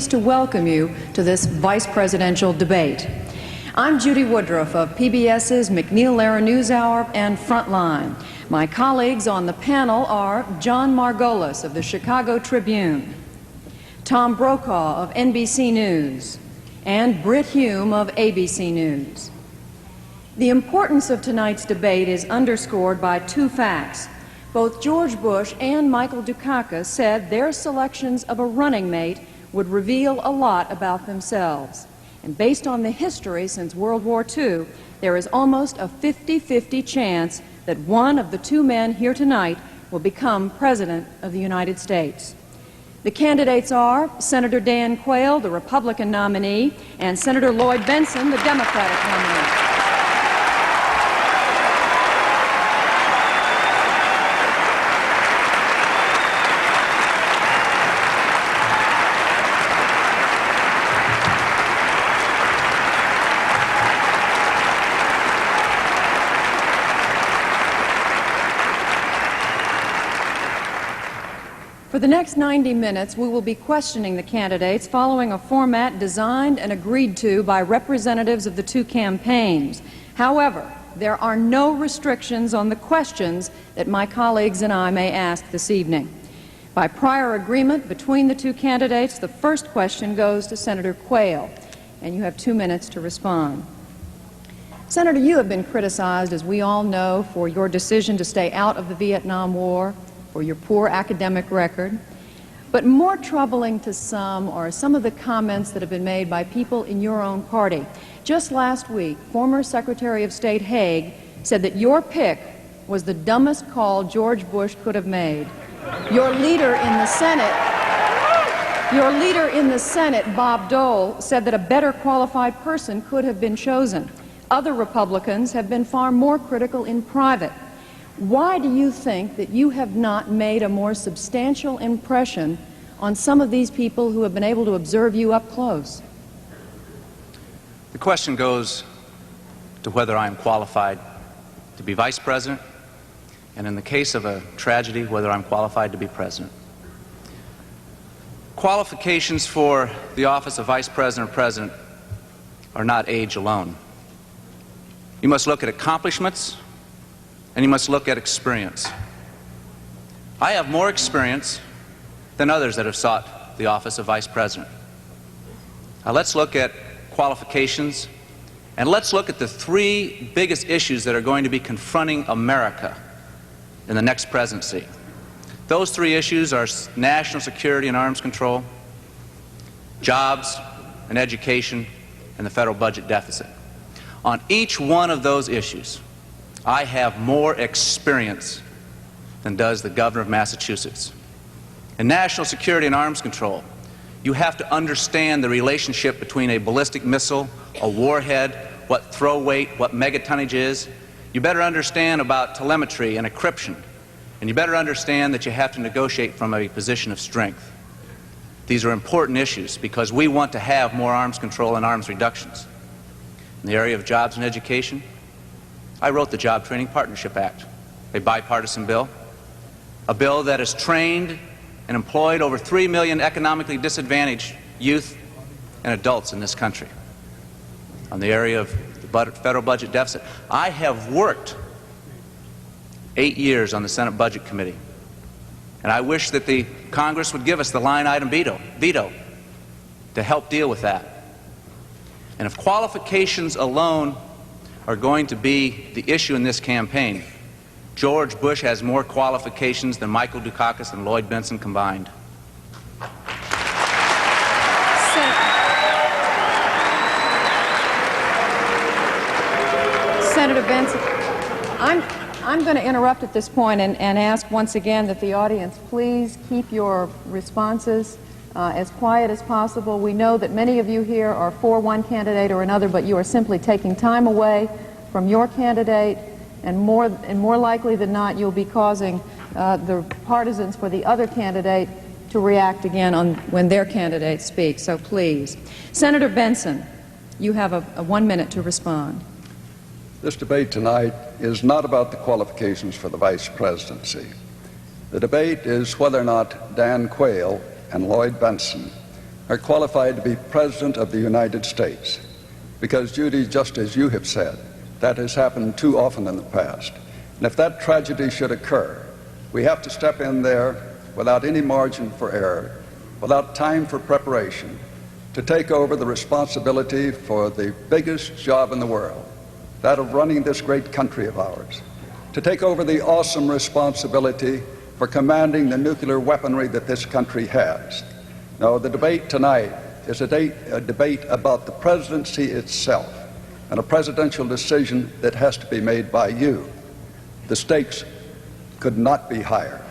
pleased to welcome you to this vice presidential debate. I'm Judy Woodruff of PBS's McNeil-Lehrer NewsHour and Frontline. My colleagues on the panel are John Margolis of the Chicago Tribune, Tom Brokaw of NBC News, and Britt Hume of ABC News. The importance of tonight's debate is underscored by two facts. Both George Bush and Michael Dukakis said their selections of a running mate would reveal a lot about themselves. And based on the history since World War II, there is almost a 50-50 chance that one of the two men here tonight will become President of the United States. The candidates are Senator Dan Quayle, the Republican nominee, and Senator Lloyd Bentsen, the Democratic nominee. For the next 90 minutes, we will be questioning the candidates following a format designed and agreed to by representatives of the two campaigns. However, there are no restrictions on the questions that my colleagues and I may ask this evening. By prior agreement between the two candidates, the first question goes to Senator Quayle, and you have 2 minutes to respond. Senator, you have been criticized, as we all know, for your decision to stay out of the Vietnam War, for your poor academic record. But more troubling to some are some of the comments that have been made by people in your own party. Just last week, former Secretary of State Haig said that your pick was the dumbest call George Bush could have made. Your leader in the Senate, Bob Dole, said that a better qualified person could have been chosen. Other Republicans have been far more critical in private. Why do you think that you have not made a more substantial impression on some of these people who have been able to observe you up close? The question goes to whether I am qualified to be vice president, and in the case of a tragedy, whether I'm qualified to be president. Qualifications for the office of vice president or president are not age alone. You must look at accomplishments, and you must look at experience. I have more experience than others that have sought the office of vice president. Now let's look at qualifications, and let's look at the three biggest issues that are going to be confronting America in the next presidency. Those three issues are national security and arms control, jobs and education, and the federal budget deficit. On each one of those issues, I have more experience than does the governor of Massachusetts. In national security and arms control, you have to understand the relationship between a ballistic missile, a warhead, what throw weight, what megatonnage is. You better understand about telemetry and encryption, and you better understand that you have to negotiate from a position of strength. These are important issues because we want to have more arms control and arms reductions. In the area of jobs and education, I wrote the Job Training Partnership Act, a bipartisan bill, a bill that has trained and employed over 3 million economically disadvantaged youth and adults in this country. On the area of the federal budget deficit, I have worked 8 years on the Senate Budget Committee, and I wish that the Congress would give us the line item veto to help deal with that. And if qualifications alone are going to be the issue in this campaign, George Bush has more qualifications than Michael Dukakis and Lloyd Bentsen combined. Senator Bentsen, I'm going to interrupt at this point and ask once again that the audience please keep your responses as quiet as possible. We know that many of you here are for one candidate or another, but you are simply taking time away from your candidate, and more likely than not, you'll be causing the partisans for the other candidate to react again when their candidate speaks. So please. Senator Bentsen, you have a 1 minute to respond. This debate tonight is not about the qualifications for the vice presidency. The debate is whether or not Dan Quayle and Lloyd Bentsen are qualified to be President of the United States. Because, Judy, just as you have said, that has happened too often in the past. And if that tragedy should occur, we have to step in there without any margin for error, without time for preparation, to take over the responsibility for the biggest job in the world, that of running this great country of ours, to take over the awesome responsibility for commanding the nuclear weaponry that this country has. Now, the debate tonight is a debate about the presidency itself and a presidential decision that has to be made by you. The stakes could not be higher.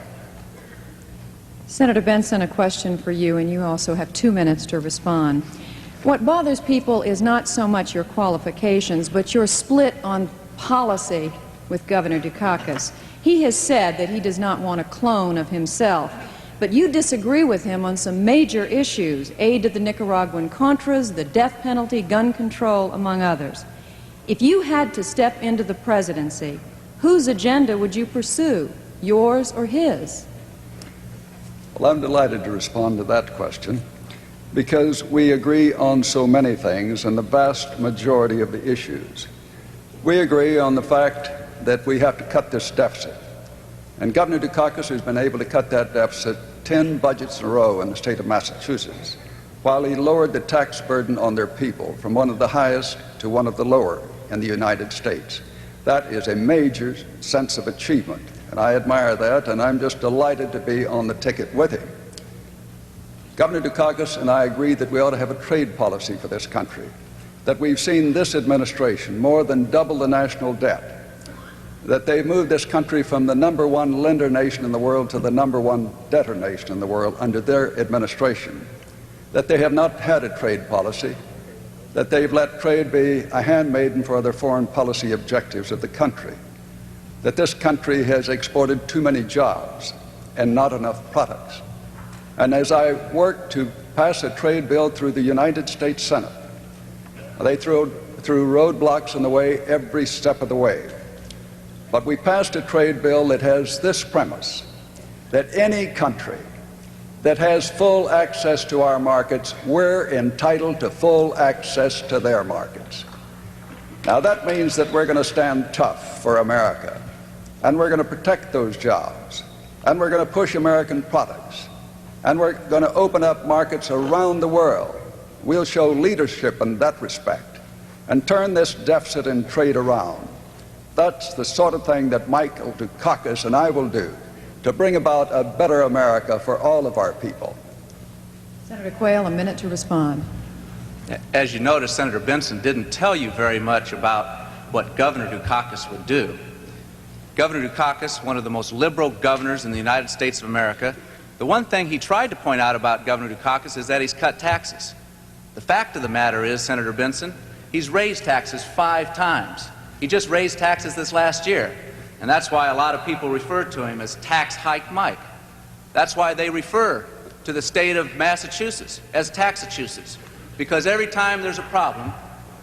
Senator Bentsen, a question for you, and you also have 2 minutes to respond. What bothers people is not so much your qualifications, but your split on policy with Governor Dukakis. He has said that he does not want a clone of himself, but you disagree with him on some major issues: aid to the Nicaraguan Contras, the death penalty, gun control, among others. If you had to step into the presidency, whose agenda would you pursue, yours or his? Well, I'm delighted to respond to that question because we agree on so many things and the vast majority of the issues. We agree on the fact that we have to cut this deficit. And Governor Dukakis has been able to cut that deficit 10 budgets in a row in the state of Massachusetts, while he lowered the tax burden on their people from one of the highest to one of the lower in the United States. That is a major sense of achievement, and I admire that, and I'm just delighted to be on the ticket with him. Governor Dukakis and I agree that we ought to have a trade policy for this country, that we've seen this administration more than double the national debt, that they've moved this country from the #1 lender nation in the world to the #1 debtor nation in the world under their administration, that they have not had a trade policy, that they've let trade be a handmaiden for other foreign policy objectives of the country, that this country has exported too many jobs and not enough products. And as I worked to pass a trade bill through the United States Senate, they threw roadblocks in the way every step of the way. But we passed a trade bill that has this premise, that any country that has full access to our markets, we're entitled to full access to their markets. Now that means that we're going to stand tough for America, and we're going to protect those jobs, and we're going to push American products, and we're going to open up markets around the world. We'll show leadership in that respect and turn this deficit in trade around. That's the sort of thing that Michael Dukakis and I will do to bring about a better America for all of our people. Senator Quayle, a minute to respond. As you notice, Senator Bentsen didn't tell you very much about what Governor Dukakis would do. Governor Dukakis, one of the most liberal governors in the United States of America, the one thing he tried to point out about Governor Dukakis is that he's cut taxes. The fact of the matter is, Senator Bentsen, he's raised taxes 5 times. He just raised taxes this last year, and that's why a lot of people refer to him as Tax Hike Mike. That's why they refer to the state of Massachusetts as Taxachusetts, because every time there's a problem,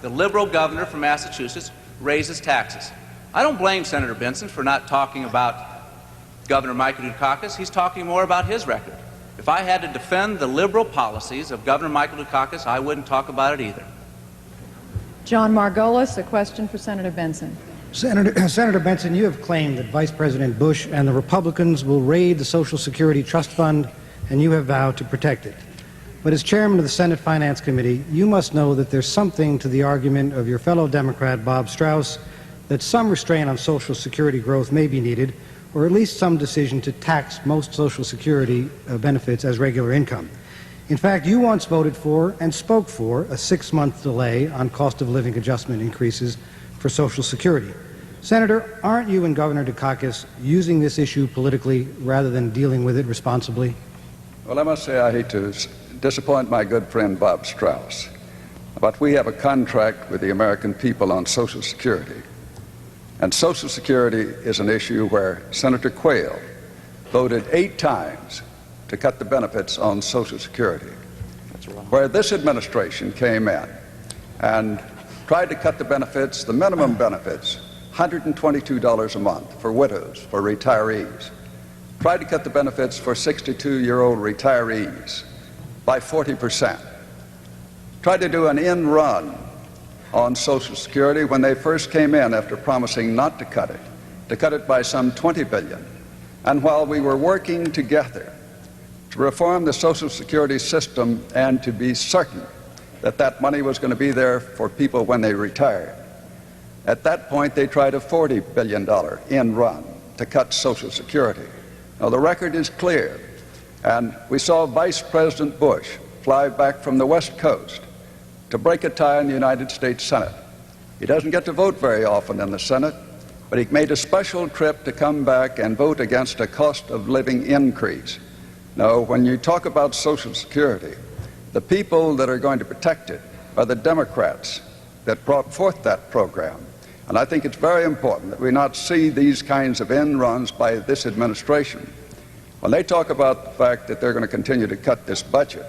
the liberal governor from Massachusetts raises taxes. I don't blame Senator Bentsen for not talking about Governor Michael Dukakis. He's talking more about his record. If I had to defend the liberal policies of Governor Michael Dukakis, I wouldn't talk about it either. John Margolis, a question for Senator Bentsen. Senator Bentsen, you have claimed that Vice President Bush and the Republicans will raid the Social Security Trust Fund, and you have vowed to protect it. But as chairman of the Senate Finance Committee, you must know that there's something to the argument of your fellow Democrat Bob Strauss that some restraint on Social Security growth may be needed, or at least some decision to tax most Social Security benefits as regular income. In fact, you once voted for and spoke for a 6-month delay on cost of living adjustment increases for Social Security. Senator, aren't you and Governor Dukakis using this issue politically rather than dealing with it responsibly? Well, I must say I hate to disappoint my good friend Bob Strauss, but we have a contract with the American people on Social Security. And Social Security is an issue where Senator Quayle voted 8 times to cut the benefits on Social Security, where this administration came in and tried to cut the benefits, the minimum benefits, $122 a month for widows, for retirees, tried to cut the benefits for 62-year-old retirees, by 40%. Tried to do an end run on Social Security when they first came in after promising not to cut it by some $20 billion. And while we were working together to reform the Social Security system and to be certain that that money was going to be there for people when they retired, at that point they tried a $40 billion end run to cut Social Security. Now the record is clear, and we saw Vice President Bush fly back from the West Coast to break a tie in the United States Senate. He doesn't get to vote very often in the Senate, but he made a special trip to come back and vote against a cost of living increase. Now, when you talk about Social Security, the people that are going to protect it are the Democrats that brought forth that program. And I think it's very important that we not see these kinds of end runs by this administration. When they talk about the fact that they're going to continue to cut this budget,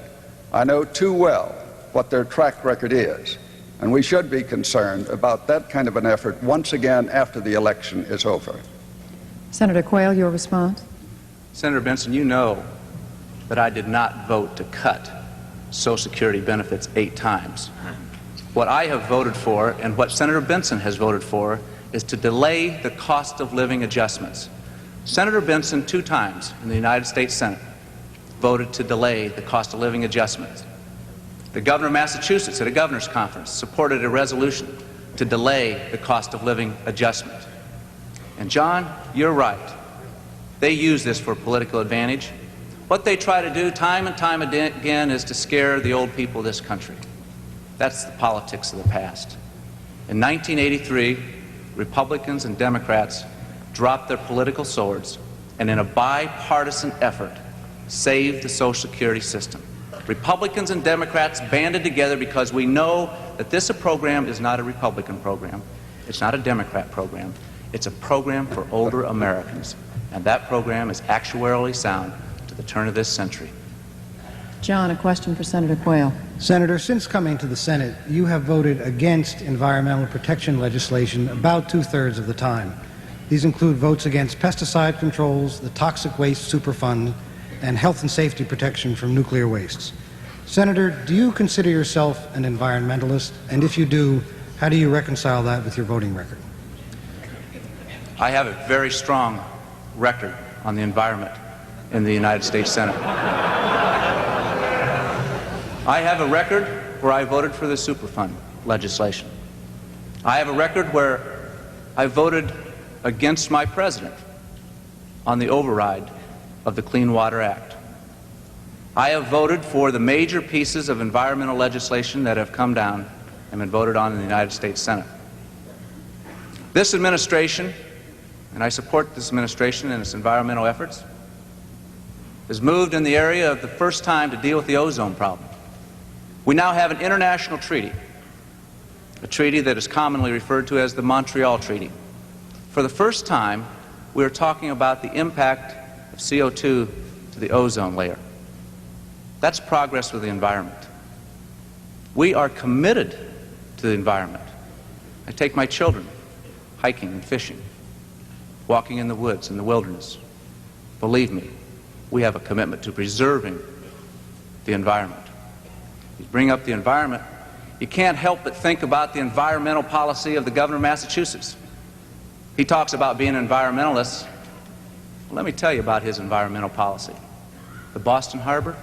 I know too well what their track record is. And we should be concerned about that kind of an effort once again after the election is over. Senator Quayle, your response. Senator Bentsen, you know that I did not vote to cut Social Security benefits 8 times. What I have voted for, and what Senator Bentsen has voted for, is to delay the cost of living adjustments. Senator Bentsen 2 times in the United States Senate voted to delay the cost of living adjustments. The governor of Massachusetts at a governor's conference supported a resolution to delay the cost of living adjustment. And John, you're right. They use this for political advantage. What they try to do time and time again is to scare the old people of this country. That's the politics of the past. In 1983, Republicans and Democrats dropped their political swords and in a bipartisan effort saved the Social Security system. Republicans and Democrats banded together because we know that this program is not a Republican program. It's not a Democrat program. It's a program for older Americans. And that program is actuarially sound to the turn of this century. John, a question for Senator Quayle. Senator, since coming to the Senate, you have voted against environmental protection legislation about 2/3 of the time. These include votes against pesticide controls, the Toxic Waste Superfund, and health and safety protection from nuclear wastes. Senator, do you consider yourself an environmentalist? And if you do, how do you reconcile that with your voting record? I have a very strong record on the environment in the United States Senate. I have a record where I voted for the Superfund legislation. I have a record where I voted against my president on the override of the Clean Water Act. I have voted for the major pieces of environmental legislation that have come down and been voted on in the United States Senate. This administration, and I support this administration in its environmental efforts, has moved in the area of the first time to deal with the ozone problem. We now have an international treaty, a treaty that is commonly referred to as the Montreal Treaty. For the first time, we are talking about the impact of CO2 to the ozone layer. That's progress with the environment. We are committed to the environment. I take my children hiking and fishing, walking in the woods, in the wilderness. Believe me, we have a commitment to preserving the environment. You bring up the environment, you can't help but think about the environmental policy of the governor of Massachusetts. He talks about being an environmentalist. Well, let me tell you about his environmental policy. The Boston Harbor,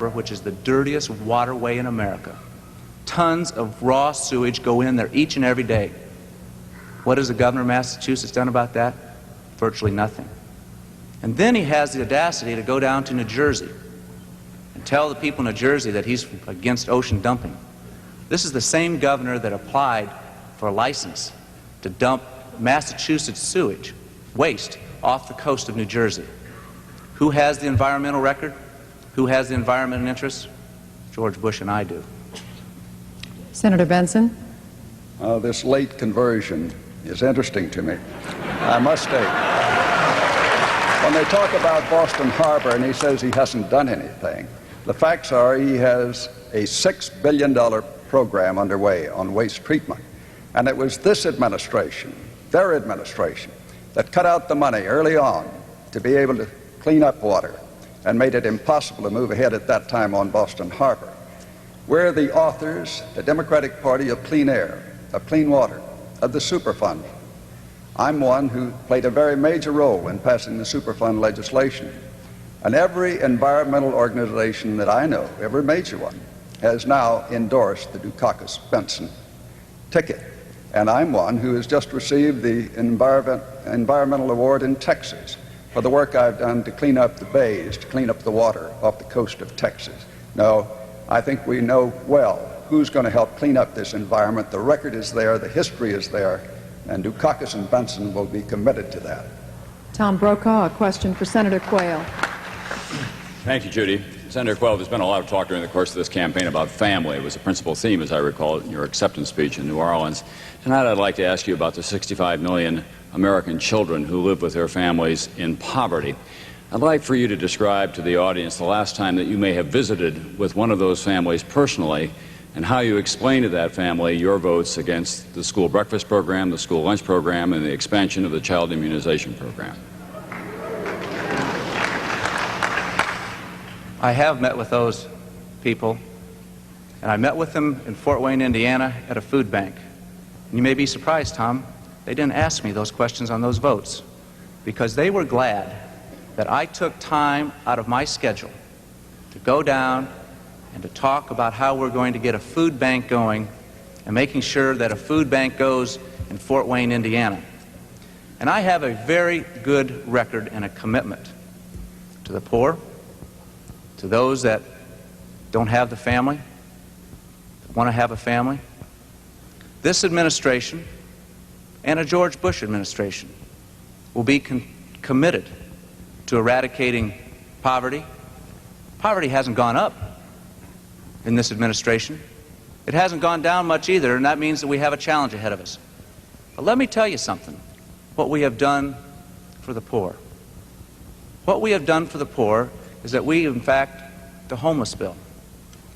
which is the dirtiest waterway in America. Tons of raw sewage go in there each and every day. What has the governor of Massachusetts done about that? Virtually nothing. And then he has the audacity to go down to New Jersey and tell the people in New Jersey that he's against ocean dumping. This is the same governor that applied for a license to dump Massachusetts sewage, waste, off the coast of New Jersey. Who has the environmental record? Who has the environmental interests? George Bush and I do. Senator Bentsen. This late conversion is interesting to me, I must state. When they talk about Boston Harbor and he says he hasn't done anything, the facts are he has a $6 billion program underway on waste treatment. And it was this administration, their administration, that cut out the money early on to be able to clean up water. and made it impossible to move ahead at that time on Boston Harbor. We're the authors, the Democratic Party, of clean air, of clean water, of the Superfund. I'm one who played a very major role in passing the Superfund legislation. And every environmental organization that I know, every major one, has now endorsed the Dukakis-Bentsen ticket. And I'm one who has just received the Environmental Award in Texas for the work I've done to clean up the bays, to clean up the water off the coast of Texas. No, I think we know well who's going to help clean up this environment. The record is there, the history is there, and Dukakis and Bentsen will be committed to that. Tom Brokaw, a question for Senator Quayle. Thank you, Judy. Senator Quayle, there's been a lot of talk during the course of this campaign about family. It was a principal theme, as I recall, in your acceptance speech in New Orleans. Tonight I'd like to ask you about the 65 million American children who live with their families in poverty. I'd like for you to describe to the audience the last time that you may have visited with one of those families personally, and how you explain to that family your votes against the school breakfast program, the school lunch program, and the expansion of the child immunization program. I have met with those people, and I met with them in Fort Wayne, Indiana, at a food bank. And you may be surprised, Tom, they didn't ask me those questions on those votes, because they were glad that I took time out of my schedule to go down and to talk about how we're going to get a food bank going and making sure that a food bank goes in Fort Wayne, Indiana. And I have a very good record and a commitment to the poor, to those that don't have the family, that want to have a family. This administration and a George Bush administration will be committed to eradicating poverty. Poverty hasn't gone up in this administration. It hasn't gone down much either, and that means that we have a challenge ahead of us. But let me tell you something, what we have done for the poor. What we have done for the poor is that we, in fact, the homeless bill,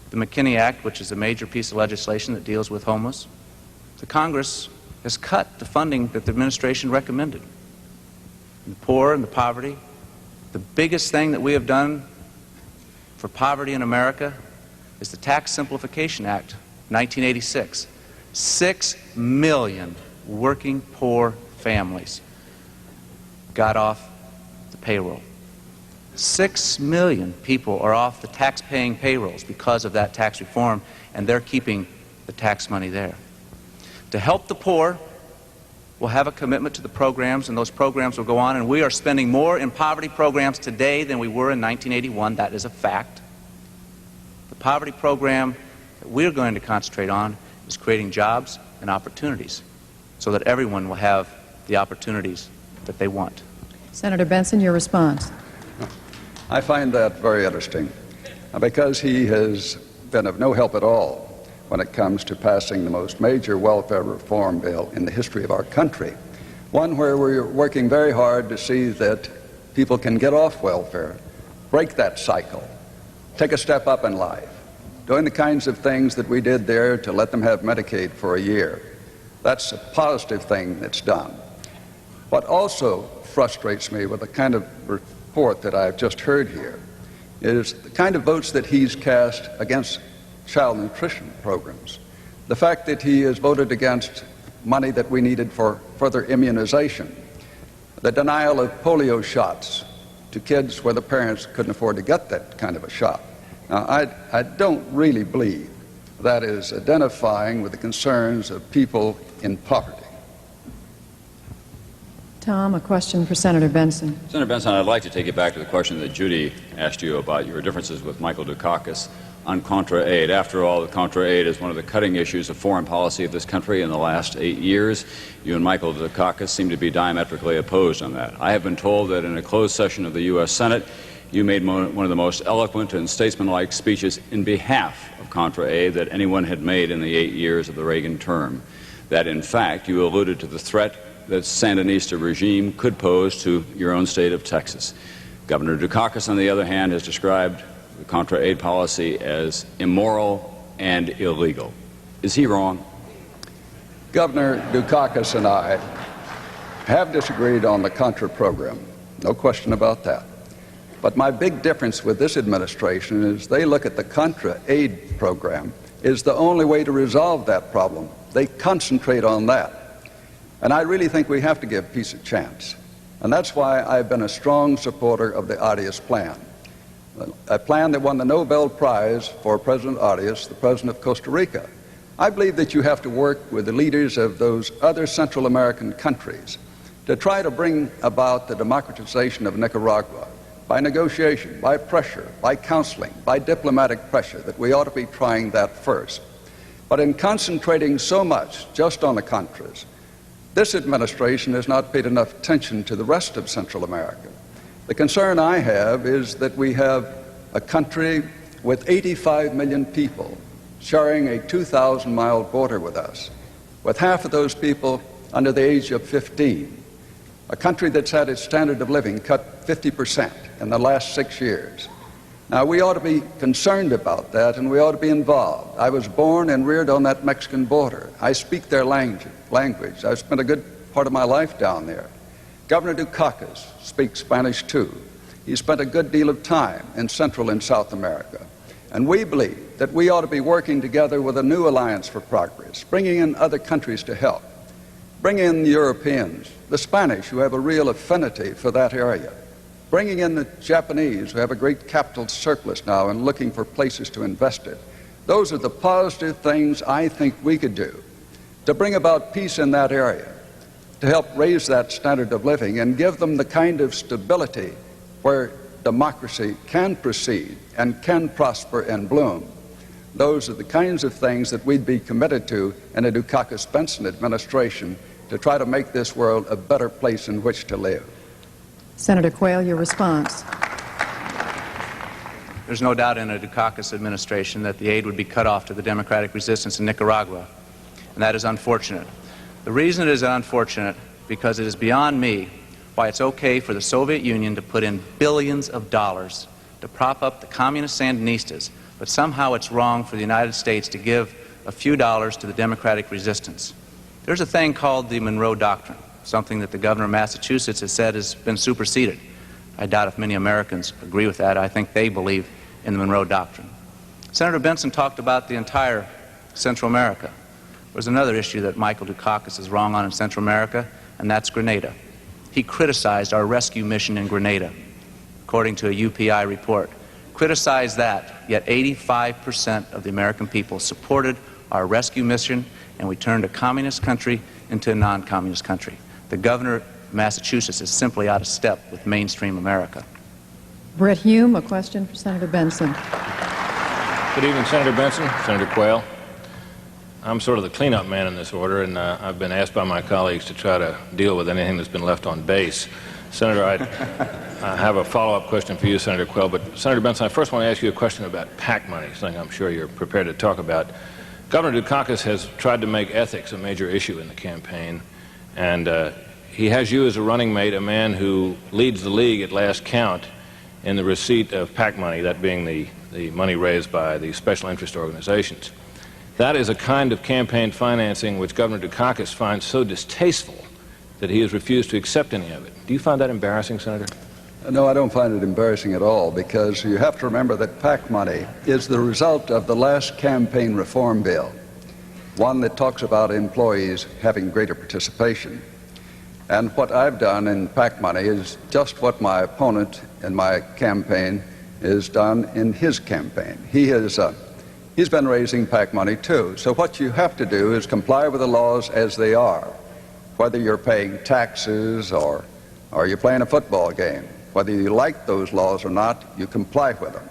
the McKinney Act, which is a major piece of legislation that deals with homeless, the Congress has cut the funding that the administration recommended. And the poor and the poverty, the biggest thing that we have done for poverty in America is the Tax Simplification Act, 1986. 6 million working poor families got off the payroll. 6 million people are off the tax-paying payrolls because of that tax reform, and they're keeping the tax money there. To help the poor, we'll have a commitment to the programs, and those programs will go on, and we are spending more in poverty programs today than we were in 1981. That is a fact. The poverty program that we're going to concentrate on is creating jobs and opportunities so that everyone will have the opportunities that they want. Senator Bentsen, your response. I find that very interesting because he has been of no help at all when it comes to passing the most major welfare reform bill in the history of our country, one where we're working very hard to see that people can get off welfare, break that cycle, take a step up in life, doing the kinds of things that we did there to let them have Medicaid for a year. That's a positive thing that's done. What also frustrates me with the kind of report that I've just heard here is the kind of votes that he's cast against child nutrition programs. The fact that he has voted against money that we needed for further immunization, the denial of polio shots to kids where the parents couldn't afford to get that kind of a shot. Now, I don't really believe that is identifying with the concerns of people in poverty. Tom, a question for Senator Bentsen. Senator Bentsen, I'd like to take you back to the question that Judy asked you about your differences with Michael Dukakis on Contra Aid. After all, the Contra Aid is one of the cutting issues of foreign policy of this country in the last 8 years. You and Michael Dukakis seem to be diametrically opposed on that. I have been told that in a closed session of the U.S. Senate, you made one of the most eloquent and statesmanlike speeches in behalf of Contra Aid that anyone had made in the 8 years of the Reagan term. That, in fact, you alluded to the threat that Sandinista regime could pose to your own state of Texas. Governor Dukakis, on the other hand, has described the Contra Aid policy as immoral and illegal. Is he wrong? Governor Dukakis and I have disagreed on the Contra program. No question about that. But my big difference with this administration is they look at the Contra aid program as the only way to resolve that problem. They concentrate on that. And I really think we have to give peace a chance. And that's why I've been a strong supporter of the Arias plan, a plan that won the Nobel Prize for President Arias, the president of Costa Rica. I believe that you have to work with the leaders of those other Central American countries to try to bring about the democratization of Nicaragua by negotiation, by pressure, by counseling, by diplomatic pressure, that we ought to be trying that first. But in concentrating so much just on the Contras, this administration has not paid enough attention to the rest of Central America. The concern I have is that we have a country with 85 million people sharing a 2,000-mile border with us, with half of those people under the age of 15, a country that's had its standard of living cut 50% in the last 6 years. Now, we ought to be concerned about that, and we ought to be involved. I was born and reared on that Mexican border. I speak their language. I've spent a good part of my life down there. Governor Dukakis speaks Spanish, too. He spent a good deal of time in Central and South America. And we believe that we ought to be working together with a new alliance for progress, bringing in other countries to help. Bring in the Europeans, the Spanish, who have a real affinity for that area. Bringing in the Japanese, who have a great capital surplus now and looking for places to invest it. Those are the positive things I think we could do to bring about peace in that area, to help raise that standard of living and give them the kind of stability where democracy can proceed and can prosper and bloom. Those are the kinds of things that we'd be committed to in a Dukakis-Bentsen administration to try to make this world a better place in which to live. Senator Quayle, your response. There's no doubt in a Dukakis administration that the aid would be cut off to the democratic resistance in Nicaragua, and that is unfortunate. The reason it is unfortunate because it is beyond me why it's okay for the Soviet Union to put in billions of dollars to prop up the communist Sandinistas, but somehow it's wrong for the United States to give a few dollars to the democratic resistance. There's a thing called the Monroe Doctrine, something that the governor of Massachusetts has said has been superseded. I doubt if many Americans agree with that. I think they believe in the Monroe Doctrine. Senator Bentsen talked about the entire Central America. There's another issue that Michael Dukakis is wrong on in Central America, and that's Grenada. He criticized our rescue mission in Grenada, according to a UPI report. Criticized that, yet 85% of the American people supported our rescue mission, and we turned a communist country into a non-communist country. The governor of Massachusetts is simply out of step with mainstream America. Brett Hume, a question for Senator Bentsen. Good evening, Senator Bentsen, Senator Quayle. I'm sort of the cleanup man in this order, and I've been asked by my colleagues to try to deal with anything that's been left on base. Senator, I have a follow-up question for you, Senator Quayle, but Senator Bentsen, I first want to ask you a question about PAC money, something I'm sure you're prepared to talk about. Governor Dukakis has tried to make ethics a major issue in the campaign, and he has you as a running mate, a man who leads the league at last count in the receipt of PAC money, that being the money raised by the special interest organizations. That is a kind of campaign financing which Governor Dukakis finds so distasteful that he has refused to accept any of it. Do you find that embarrassing, Senator? No, I don't find it embarrassing at all, because you have to remember that PAC money is the result of the last campaign reform bill, one that talks about employees having greater participation. And what I've done in PAC money is just what my opponent in my campaign has done in his campaign. He's been raising PAC money too. So what you have to do is comply with the laws as they are, whether you're paying taxes or you're playing a football game. Whether you like those laws or not, you comply with them.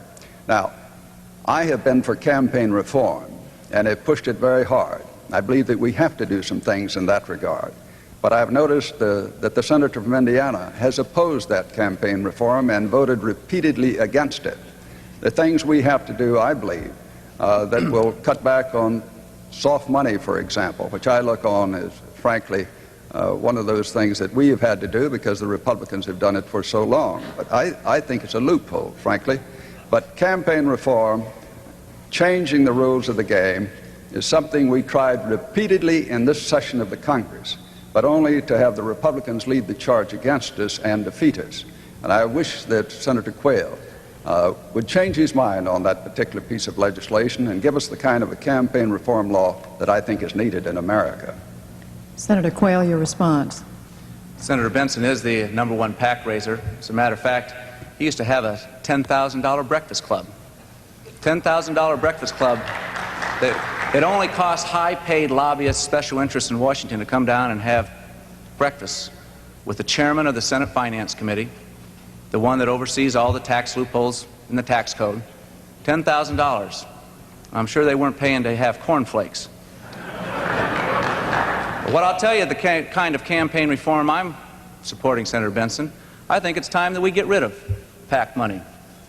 Now, I have been for campaign reform and have pushed it very hard. I believe that we have to do some things in that regard. But I've noticed that the senator from Indiana has opposed that campaign reform and voted repeatedly against it. The things we have to do, I believe, that will cut back on soft money, for example, which I look on as, frankly, one of those things that we have had to do because the Republicans have done it for so long. But I think it's a loophole, frankly. But campaign reform, changing the rules of the game, is something we tried repeatedly in this session of the Congress, but only to have the Republicans lead the charge against us and defeat us. And I wish that Senator Quayle would change his mind on that particular piece of legislation and give us the kind of a campaign reform law that I think is needed in America. Senator Quayle, your response. Senator Bentsen is the #1 PAC raiser. As a matter of fact, he used to have a $10,000 breakfast club. $10,000 breakfast club. It only costs high-paid lobbyists, special interests in Washington to come down and have breakfast with the chairman of the Senate Finance Committee, the one that oversees all the tax loopholes in the tax code. $10,000. I'm sure they weren't paying to have cornflakes. But what I'll tell you, the kind of campaign reform I'm supporting, Senator Bentsen, I think it's time that we get rid of PAC money.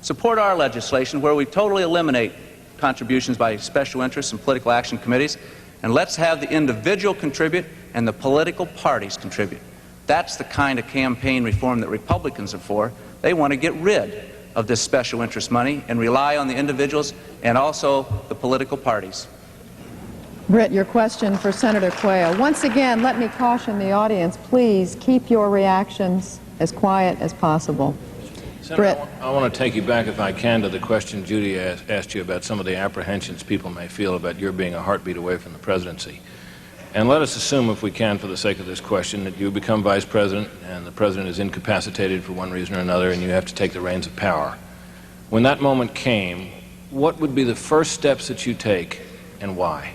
Support our legislation where we totally eliminate contributions by special interests and political action committees, and let's have the individual contribute and the political parties contribute. That's the kind of campaign reform that Republicans are for. They want to get rid of this special interest money and rely on the individuals and also the political parties. Britt, your question for Senator Quayle. Once again, let me caution the audience, please keep your reactions as quiet as possible. Senator, I want to take you back, if I can, to the question Judy asked you about some of the apprehensions people may feel about your being a heartbeat away from the presidency. And let us assume, if we can, for the sake of this question, that you become vice president and the president is incapacitated for one reason or another and you have to take the reins of power. When that moment came, what would be the first steps that you take and why?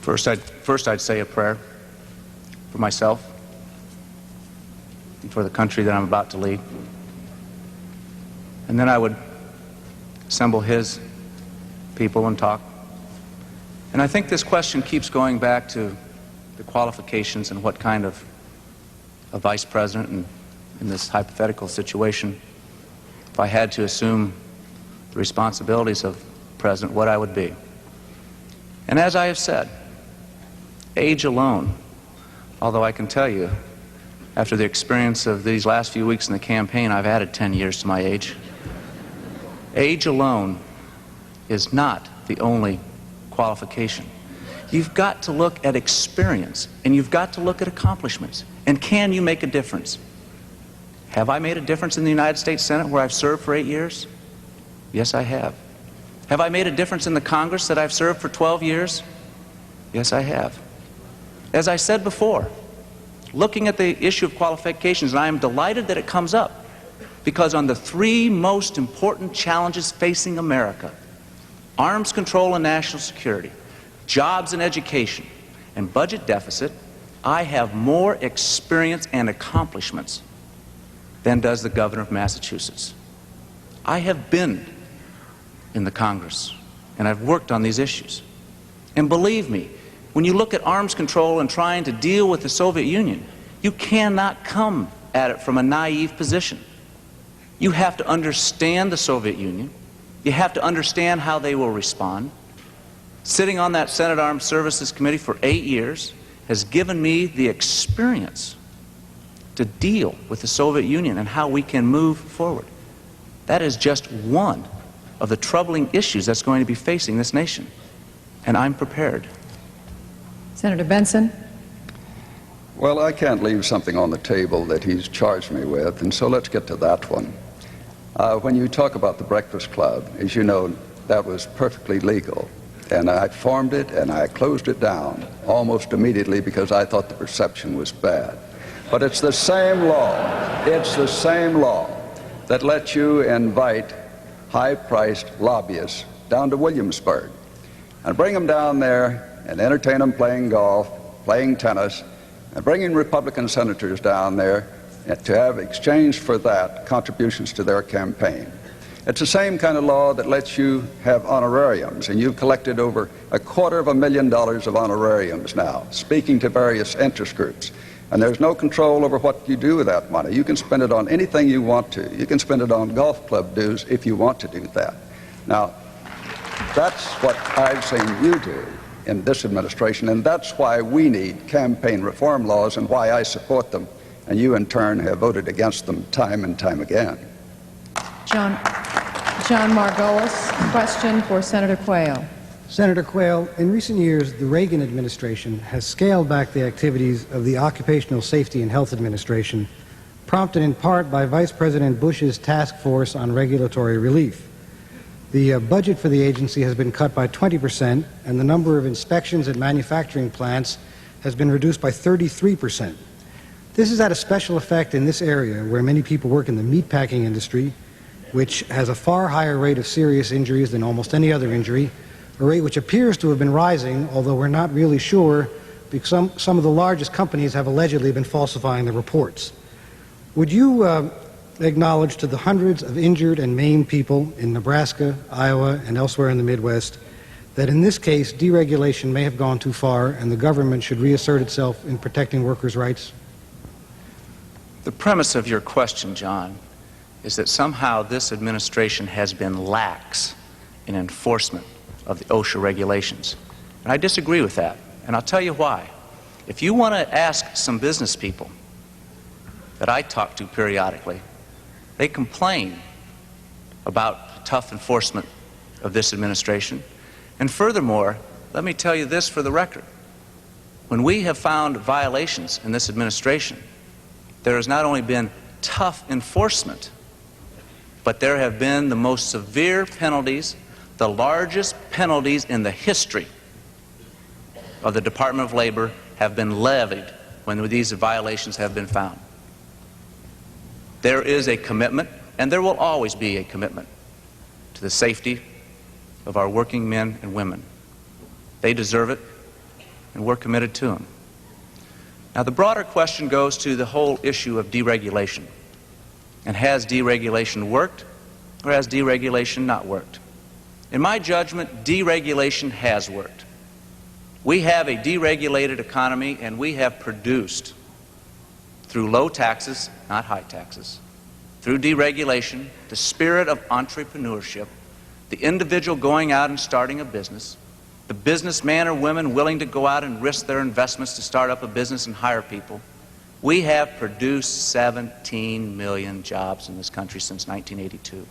First, I'd say a prayer for myself and for the country that I'm about to lead. And then I would assemble his people and talk. And I think this question keeps going back to the qualifications and what kind of a vice president in this hypothetical situation, if I had to assume the responsibilities of president, what I would be. And as I have said, age alone, although I can tell you, after the experience of these last few weeks in the campaign, I've added 10 years to my age. Age alone is not the only qualification. You've got to look at experience, and you've got to look at accomplishments. And can you make a difference? Have I made a difference in the United States Senate where I've served for 8 years? Yes, I have. Have I made a difference in the Congress that I've served for 12 years? Yes, I have. As I said before, looking at the issue of qualifications, and I am delighted that it comes up, because on the three most important challenges facing America, arms control and national security, jobs and education, and budget deficit, I have more experience and accomplishments than does the governor of Massachusetts. I have been in the Congress, and I've worked on these issues. And believe me, when you look at arms control and trying to deal with the Soviet Union, you cannot come at it from a naive position. You have to understand the Soviet Union. You have to understand how they will respond. Sitting on that Senate Armed Services Committee for 8 years has given me the experience to deal with the Soviet Union and how we can move forward. That is just one of the troubling issues that's going to be facing this nation. And I'm prepared. Senator Bentsen. Well, I can't leave something on the table that he's charged me with, and so let's get to that one. When you talk about the Breakfast Club, as you know, that was perfectly legal. And I formed it and I closed it down almost immediately because I thought the perception was bad. But it's the same law that lets you invite high-priced lobbyists down to Williamsburg and bring them down there and entertain them playing golf, playing tennis, and bringing Republican senators down there to have exchanged for that contributions to their campaign. It's the same kind of law that lets you have honorariums, and you've collected over $250,000 of honorariums now, speaking to various interest groups. And there's no control over what you do with that money. You can spend it on anything you want to. You can spend it on golf club dues if you want to do that. Now, that's what I've seen you do in this administration, and that's why we need campaign reform laws and why I support them, and you in turn have voted against them time and time again. John Margolis, question for Senator Quayle. Senator Quayle, in recent years, the Reagan administration has scaled back the activities of the Occupational Safety and Health Administration, prompted in part by Vice President Bush's task force on regulatory relief. The budget for the agency has been cut by 20%, and the number of inspections at manufacturing plants has been reduced by 33%. This has had a special effect in this area where many people work in the meatpacking industry, which has a far higher rate of serious injuries than almost any other injury, a rate which appears to have been rising, although we're not really sure because some of the largest companies have allegedly been falsifying the reports. Would you acknowledge to the hundreds of injured and maimed people in Nebraska, Iowa, and elsewhere in the Midwest that in this case deregulation may have gone too far and the government should reassert itself in protecting workers' rights? The premise of your question, John, is that somehow this administration has been lax in enforcement of the OSHA regulations. And I disagree with that, and I'll tell you why. If you want to ask some business people that I talk to periodically, they complain about tough enforcement of this administration. And furthermore, let me tell you this for the record. When we have found violations in this administration, there has not only been tough enforcement, but there have been the most severe penalties, the largest penalties in the history of the Department of Labor have been levied when these violations have been found. There is a commitment, and there will always be a commitment, to the safety of our working men and women. They deserve it, and we're committed to them. Now, the broader question goes to the whole issue of deregulation. And has deregulation worked, or has deregulation not worked? In my judgment, deregulation has worked. We have a deregulated economy, and we have produced, through low taxes, not high taxes, through deregulation, the spirit of entrepreneurship, the individual going out and starting a business, the businessman or women willing to go out and risk their investments to start up a business and hire people. We have produced 17 million jobs in this country since 1982.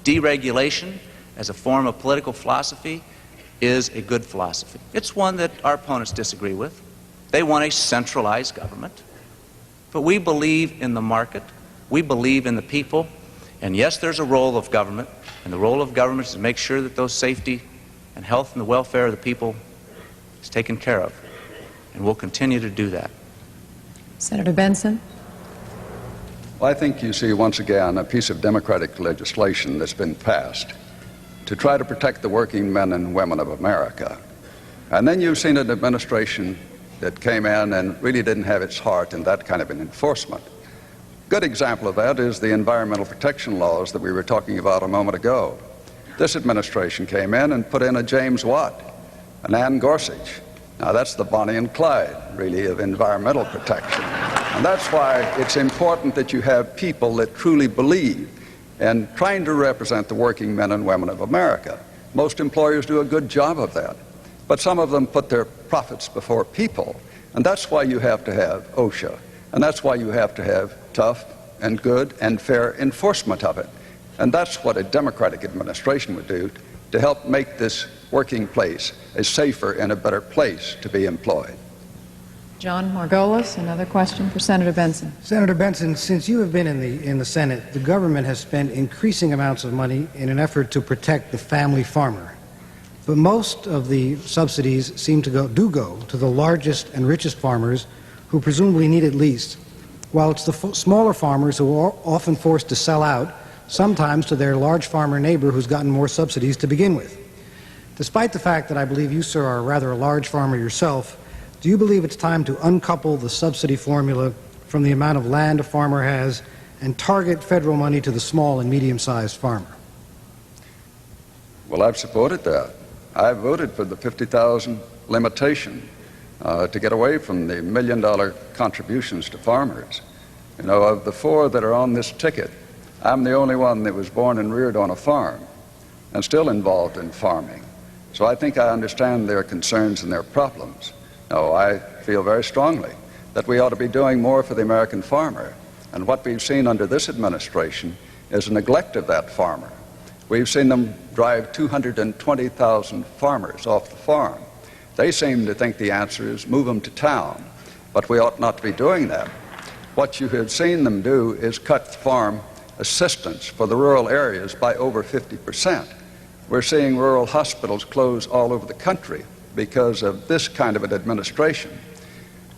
Deregulation as a form of political philosophy is a good philosophy. It's one that our opponents disagree with. They want a centralized government. But we believe in the market. We believe in the people. And yes, there's a role of government. And the role of government is to make sure that those safety and health and the welfare of the people is taken care of. And we'll continue to do that. Senator Bentsen. Well, I think you see once again a piece of democratic legislation that's been passed to try to protect the working men and women of America. And then you've seen an administration that came in and really didn't have its heart in that kind of an enforcement. Good example of that is the environmental protection laws that we were talking about a moment ago. This administration came in and put in a James Watt, an Ann Gorsuch. Now that's the Bonnie and Clyde, really, of environmental protection. And that's why it's important that you have people that truly believe in trying to represent the working men and women of America. Most employers do a good job of that. But some of them put their profits before people. And that's why you have to have OSHA. And that's why you have to have tough and good and fair enforcement of it. And that's what a Democratic administration would do to help make this working place a safer and a better place to be employed. John Margolis, another question for Senator Bentsen. Senator Bentsen, since you have been in the Senate, the government has spent increasing amounts of money in an effort to protect the family farmer. But most of the subsidies do go to the largest and richest farmers who presumably need it least, while it's the smaller farmers who are often forced to sell out, sometimes to their large farmer neighbor who's gotten more subsidies to begin with. Despite the fact that I believe you, sir, are rather a large farmer yourself, do you believe it's time to uncouple the subsidy formula from the amount of land a farmer has and target federal money to the small and medium-sized farmer? Well, I've supported that. I voted for the $50,000 limitation to get away from the $1 million contributions to farmers. You know, of the four that are on this ticket, I'm the only one that was born and reared on a farm and still involved in farming. So I think I understand their concerns and their problems. No, I feel very strongly that we ought to be doing more for the American farmer. And what we've seen under this administration is a neglect of that farmer. We've seen them drive 220,000 farmers off the farm. They seem to think the answer is move them to town, but we ought not to be doing that. What you have seen them do is cut farm assistance for the rural areas by over 50%. We're seeing rural hospitals close all over the country because of this kind of an administration.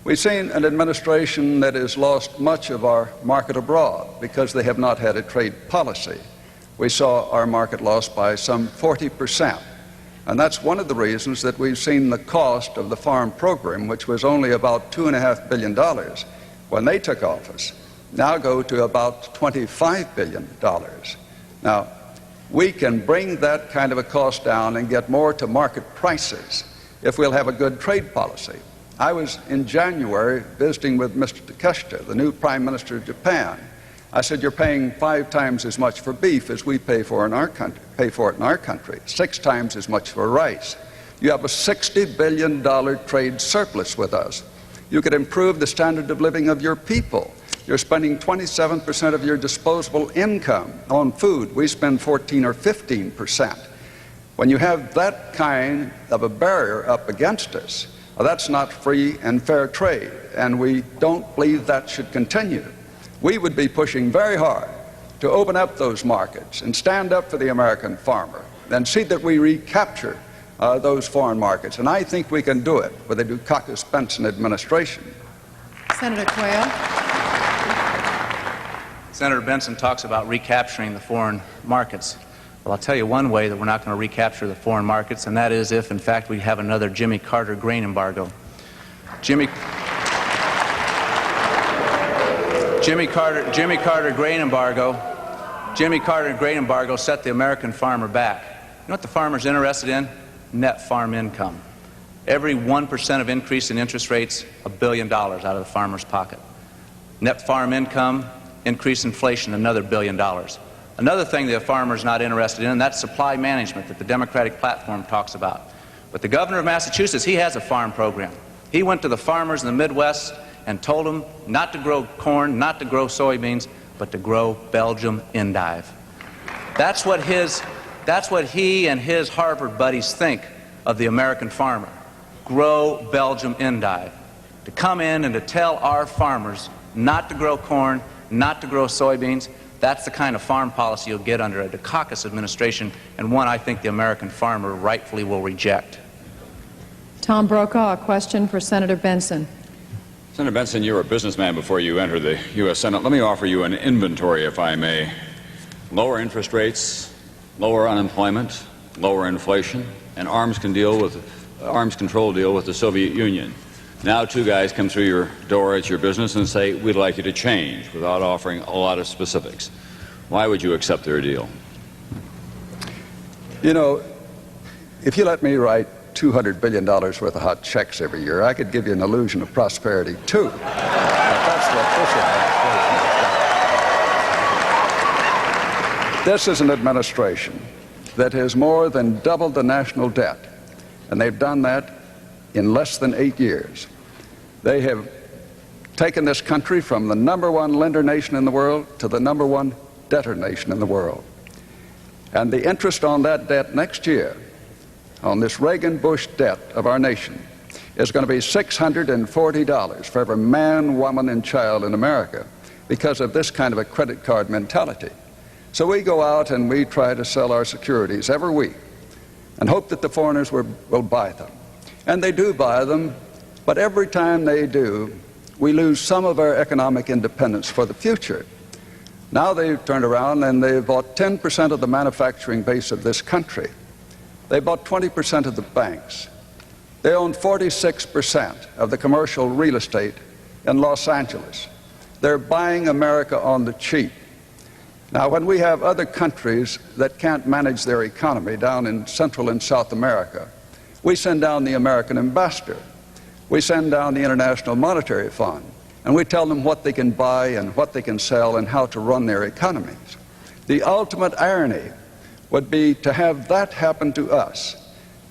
We've seen an administration that has lost much of our market abroad because they have not had a trade policy. We saw our market lost by some 40%. And that's one of the reasons that we've seen the cost of the farm program, which was only about $2.5 billion when they took office, now go to about $25 billion. Now, we can bring that kind of a cost down and get more to market prices if we'll have a good trade policy. I was in January visiting with Mr. Takeshita, the new Prime Minister of Japan. I said, you're paying 5 times as much for beef as we pay for it in our country, 6 times as much for rice. You have a $60 billion trade surplus with us. You could improve the standard of living of your people. You're spending 27% of your disposable income on food. We spend 14 or 15%. When you have that kind of a barrier up against us, well, that's not free and fair trade, and we don't believe that should continue. We would be pushing very hard to open up those markets and stand up for the American farmer and see that we recapture those foreign markets. And I think we can do it with the Dukakis-Bentsen administration. Senator Quayle. Senator Bentsen talks about recapturing the foreign markets. Well, I'll tell you one way that we're not going to recapture the foreign markets, and that is if, in fact, we have another Jimmy Carter grain embargo. Jimmy Carter grain embargo set the American farmer back. You know what the farmer's interested in? Net farm income. Every 1% of increase in interest rates, $1 billion out of the farmer's pocket. Net farm income, increase inflation, another $1 billion. Another thing the farmer's not interested in, and that's supply management that the Democratic platform talks about. But the governor of Massachusetts, he has a farm program. He went to the farmers in the Midwest and told them not to grow corn, not to grow soybeans, but to grow Belgium endive. That's what he and his Harvard buddies think of the American farmer. Grow Belgium endive. To come in and to tell our farmers not to grow corn, not to grow soybeans, that's the kind of farm policy you'll get under a Dukakis administration, and one I think the American farmer rightfully will reject. Tom Brokaw, a question for Senator Bentsen. Senator Bentsen, you're a businessman before you enter the U.S. Senate. Let me offer you an inventory, if I may. Lower interest rates, lower unemployment, lower inflation, and arms control deal with the Soviet Union. Now 2 guys come through your door at your business and say, we'd like you to change, without offering a lot of specifics. Why would you accept their deal? You know, if you let me write $200 billion worth of hot checks every year, I could give you an illusion of prosperity, too. But that's what this is. This is an administration that has more than doubled the national debt, and they've done that in less than 8 years. They have taken this country from the #1 lender nation in the world to the #1 debtor nation in the world. And the interest on that debt next year, on this Reagan-Bush debt of our nation, is going to be $640 for every man, woman, and child in America because of this kind of a credit card mentality. So we go out and we try to sell our securities every week and hope that the foreigners will buy them. And they do buy them, but every time they do, we lose some of our economic independence for the future. Now they've turned around and they've bought 10% of the manufacturing base of this country. They bought 20% of the banks. They own 46% of the commercial real estate in Los Angeles. They're buying America on the cheap. Now, when we have other countries that can't manage their economy down in Central and South America, we send down the American ambassador. We send down the International Monetary Fund, and we tell them what they can buy and what they can sell and how to run their economies. The ultimate irony would be to have that happen to us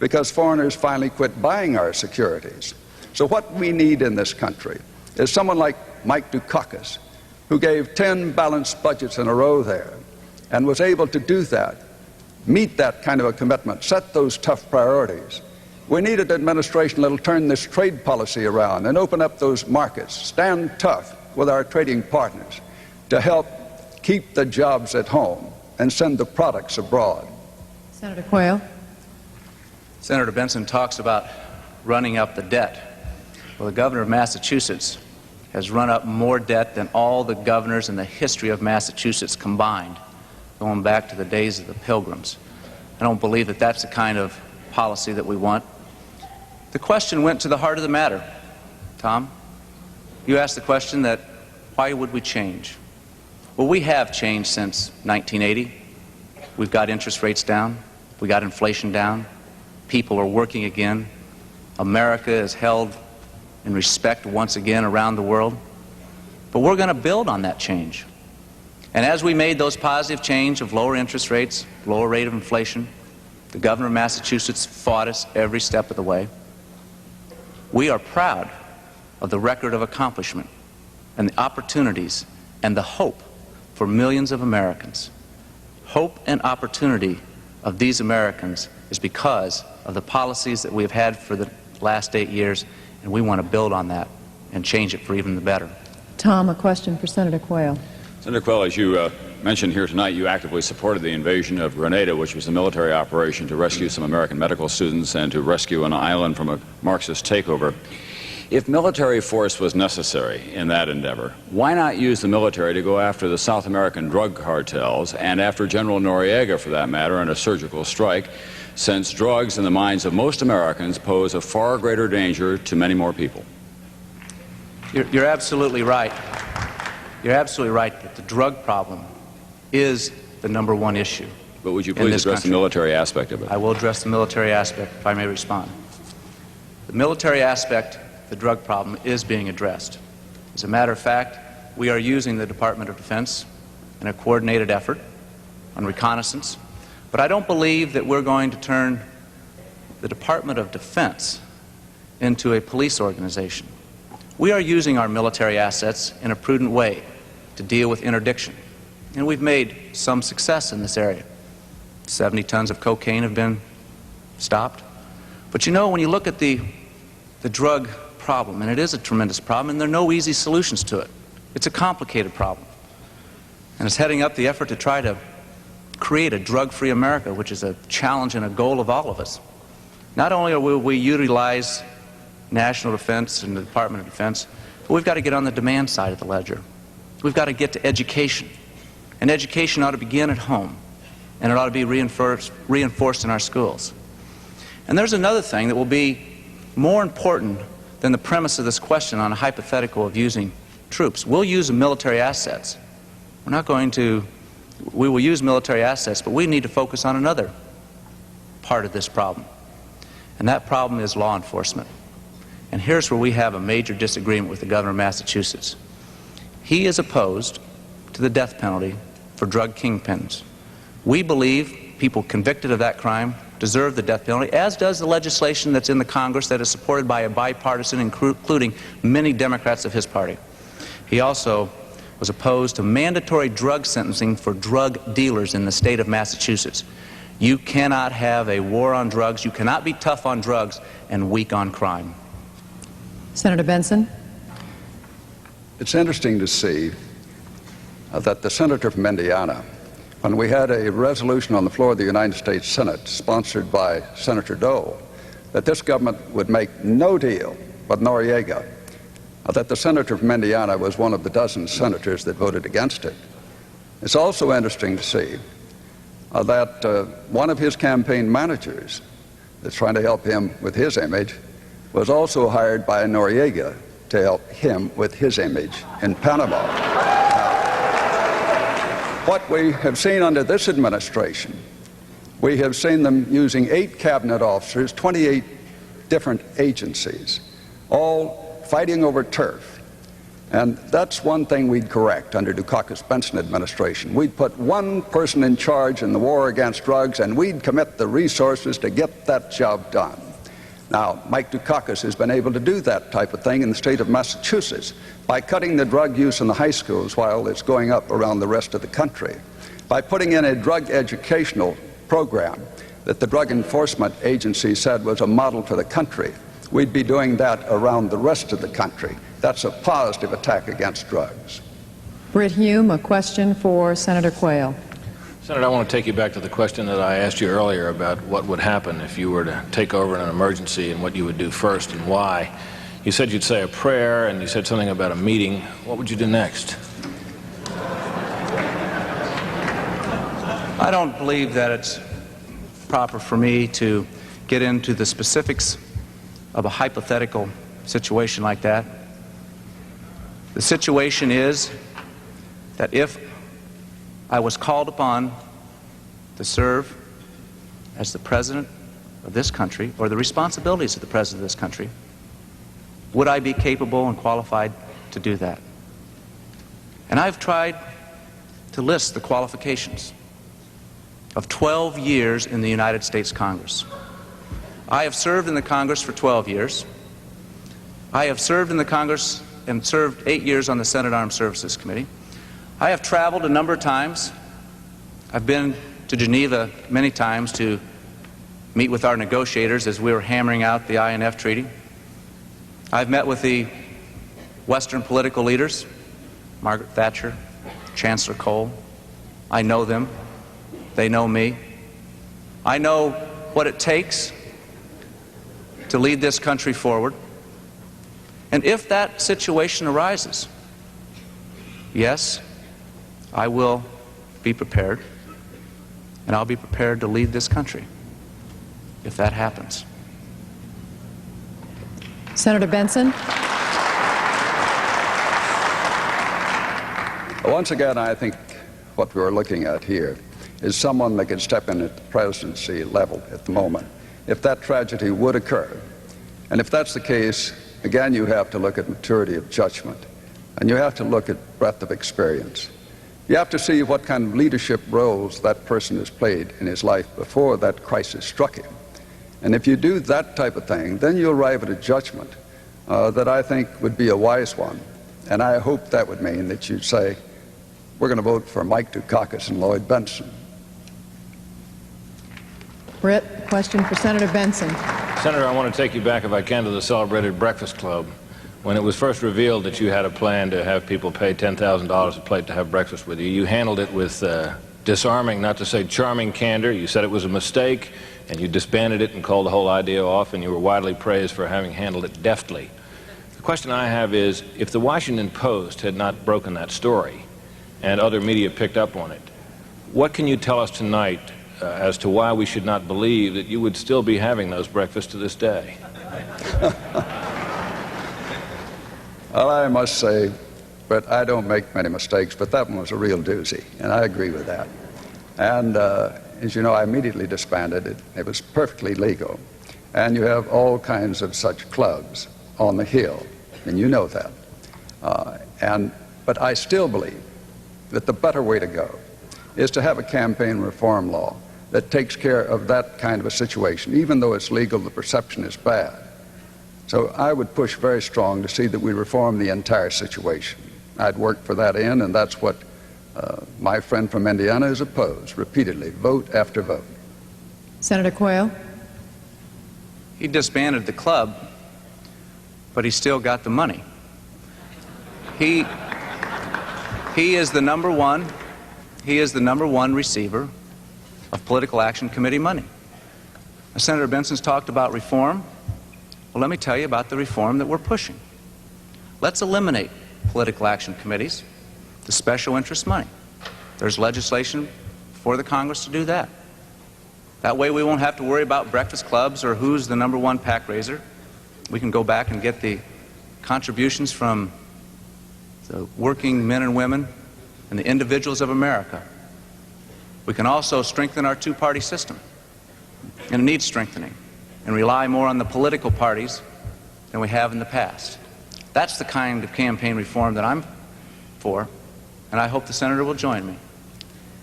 because foreigners finally quit buying our securities. So what we need in this country is someone like Mike Dukakis, who gave 10 balanced budgets in a row there and was able to do that meet that kind of a commitment, set those tough priorities. We need an administration that will turn this trade policy around and open up those markets, stand tough with our trading partners to help keep the jobs at home and send the products abroad. Senator Quayle. Senator Bentsen talks about running up the debt. Well, the governor of Massachusetts has run up more debt than all the governors in the history of Massachusetts combined, going back to the days of the Pilgrims. I don't believe that that's the kind of policy that we want. The question went to the heart of the matter. Tom, you asked the question that why would we change? Well, we have changed since 1980. We've got interest rates down. We got inflation down. People are working again. America is held in respect once again around the world. But we're going to build on that change. And as we made those positive change of lower interest rates, lower rate of inflation, the governor of Massachusetts fought us every step of the way. We are proud of the record of accomplishment and the opportunities and the hope for millions of Americans. Hope and opportunity of these Americans is because of the policies that we have had for the last 8 years, and we want to build on that and change it for even the better. Tom, a question for Senator Quayle. Senator Quayle, as you mentioned here tonight, you actively supported the invasion of Grenada, which was a military operation to rescue some American medical students and to rescue an island from a Marxist takeover. If military force was necessary in that endeavor, why not use the military to go after the South American drug cartels and after General Noriega, for that matter, in a surgical strike, since drugs in the minds of most Americans pose a far greater danger to many more people? You're absolutely right. You're absolutely right that the drug problem is the #1 issue. But would you please address the military aspect of it? I will address the military aspect, if I may respond. The military aspect, the drug problem, is being addressed. As a matter of fact, we are using the Department of Defense in a coordinated effort on reconnaissance. But I don't believe that we're going to turn the Department of Defense into a police organization. We are using our military assets in a prudent way to deal with interdiction. And we've made some success in this area. 70 tons of cocaine have been stopped. But you know, when you look at the drug problem, and it is a tremendous problem, and there are no easy solutions to it. It's a complicated problem. And it's heading up the effort to try to create a drug-free America, which is a challenge and a goal of all of us. Not only will we utilize national defense and the Department of Defense, but we've got to get on the demand side of the ledger. We've got to get to education. And education ought to begin at home, and it ought to be reinforced in our schools. And there's another thing that will be more important than the premise of this question on a hypothetical of using troops. We'll use the military assets. We will use military assets, but we need to focus on another part of this problem. And that problem is law enforcement. And here's where we have a major disagreement with the governor of Massachusetts. He is opposed to the death penalty for drug kingpins. We believe people convicted of that crime deserve the death penalty, as does the legislation that's in the Congress that is supported by a bipartisan, including many Democrats of his party. He also was opposed to mandatory drug sentencing for drug dealers in the state of Massachusetts. You cannot have a war on drugs, you cannot be tough on drugs and weak on crime. Senator Bentsen. It's interesting to see that the senator from Indiana, when we had a resolution on the floor of the United States Senate sponsored by Senator Dole, that this government would make no deal with Noriega, that the senator from Indiana was one of the dozen senators that voted against it. It's also interesting to see that one of his campaign managers that's trying to help him with his image was also hired by Noriega to help him with his image in Panama. What we have seen under this administration, we have seen them using 8 cabinet officers, 28 different agencies, all fighting over turf. And that's one thing we'd correct under Dukakis-Bentsen administration. We'd put one person in charge in the war against drugs, and we'd commit the resources to get that job done. Now, Mike Dukakis has been able to do that type of thing in the state of Massachusetts by cutting the drug use in the high schools while it's going up around the rest of the country, by putting in a drug educational program that the Drug Enforcement Agency said was a model for the country, we'd be doing that around the rest of the country. That's a positive attack against drugs. Britt Hume, a question for Senator Quayle. Senator, I want to take you back to the question that I asked you earlier about what would happen if you were to take over in an emergency and what you would do first and why. You said you'd say a prayer, and you said something about a meeting. What would you do next? I don't believe that it's proper for me to get into the specifics of a hypothetical situation like that. The situation is that if I was called upon to serve as the President of this country, or the responsibilities of the President of this country, would I be capable and qualified to do that? And I've tried to list the qualifications of 12 years in the United States Congress. I have served in the Congress for 12 years. I have served in the Congress and served 8 years on the Senate Armed Services Committee. I have traveled a number of times. I've been to Geneva many times to meet with our negotiators as we were hammering out the INF Treaty. I've met with the Western political leaders, Margaret Thatcher, Chancellor Kohl. I know them. They know me. I know what it takes to lead this country forward. And if that situation arises, yes, I will be prepared, and I'll be prepared to lead this country if that happens. Senator Bentsen. Once again, I think what we're looking at here is someone that can step in at the presidency level at the moment, if that tragedy would occur. And if that's the case, again, you have to look at maturity of judgment, and you have to look at breadth of experience. You have to see what kind of leadership roles that person has played in his life before that crisis struck him. And if you do that type of thing, then you arrive at a judgment that I think would be a wise one. And I hope that would mean that you'd say, we're going to vote for Mike Dukakis and Lloyd Bentsen. Britt, question for Senator Bentsen. Senator, I want to take you back, if I can, to the celebrated Breakfast Club. When it was first revealed that you had a plan to have people pay $10,000 a plate to have breakfast with you, you handled it with disarming, not to say charming candor. You said it was a mistake, and you disbanded it and called the whole idea off, and you were widely praised for having handled it deftly. The question I have is, if the Washington Post had not broken that story and other media picked up on it, what can you tell us tonight as to why we should not believe that you would still be having those breakfasts to this day? Well, I must say, but I don't make many mistakes, but that one was a real doozy, and I agree with that. And as you know, I immediately disbanded it. It was perfectly legal. And you have all kinds of such clubs on the Hill, and you know that. But I still believe that the better way to go is to have a campaign reform law that takes care of that kind of a situation. Even though it's legal, the perception is bad. So I would push very strong to see that we reform the entire situation. I'd work for that end, and that's what my friend from Indiana has opposed repeatedly, vote after vote. Senator Quayle. He disbanded the club, but he still got the money. He is the number one receiver of political action committee money. Now, Senator Bentsen's talked about reform. Well, let me tell you about the reform that we're pushing. Let's eliminate political action committees, the special interest money. There's legislation for the Congress to do that. That way we won't have to worry about breakfast clubs or who's the number one PAC raiser. We can go back and get the contributions from the working men and women and the individuals of America. We can also strengthen our two-party system, and it needs strengthening, and rely more on the political parties than we have in the past. That's the kind of campaign reform that I'm for, and I hope the Senator will join me.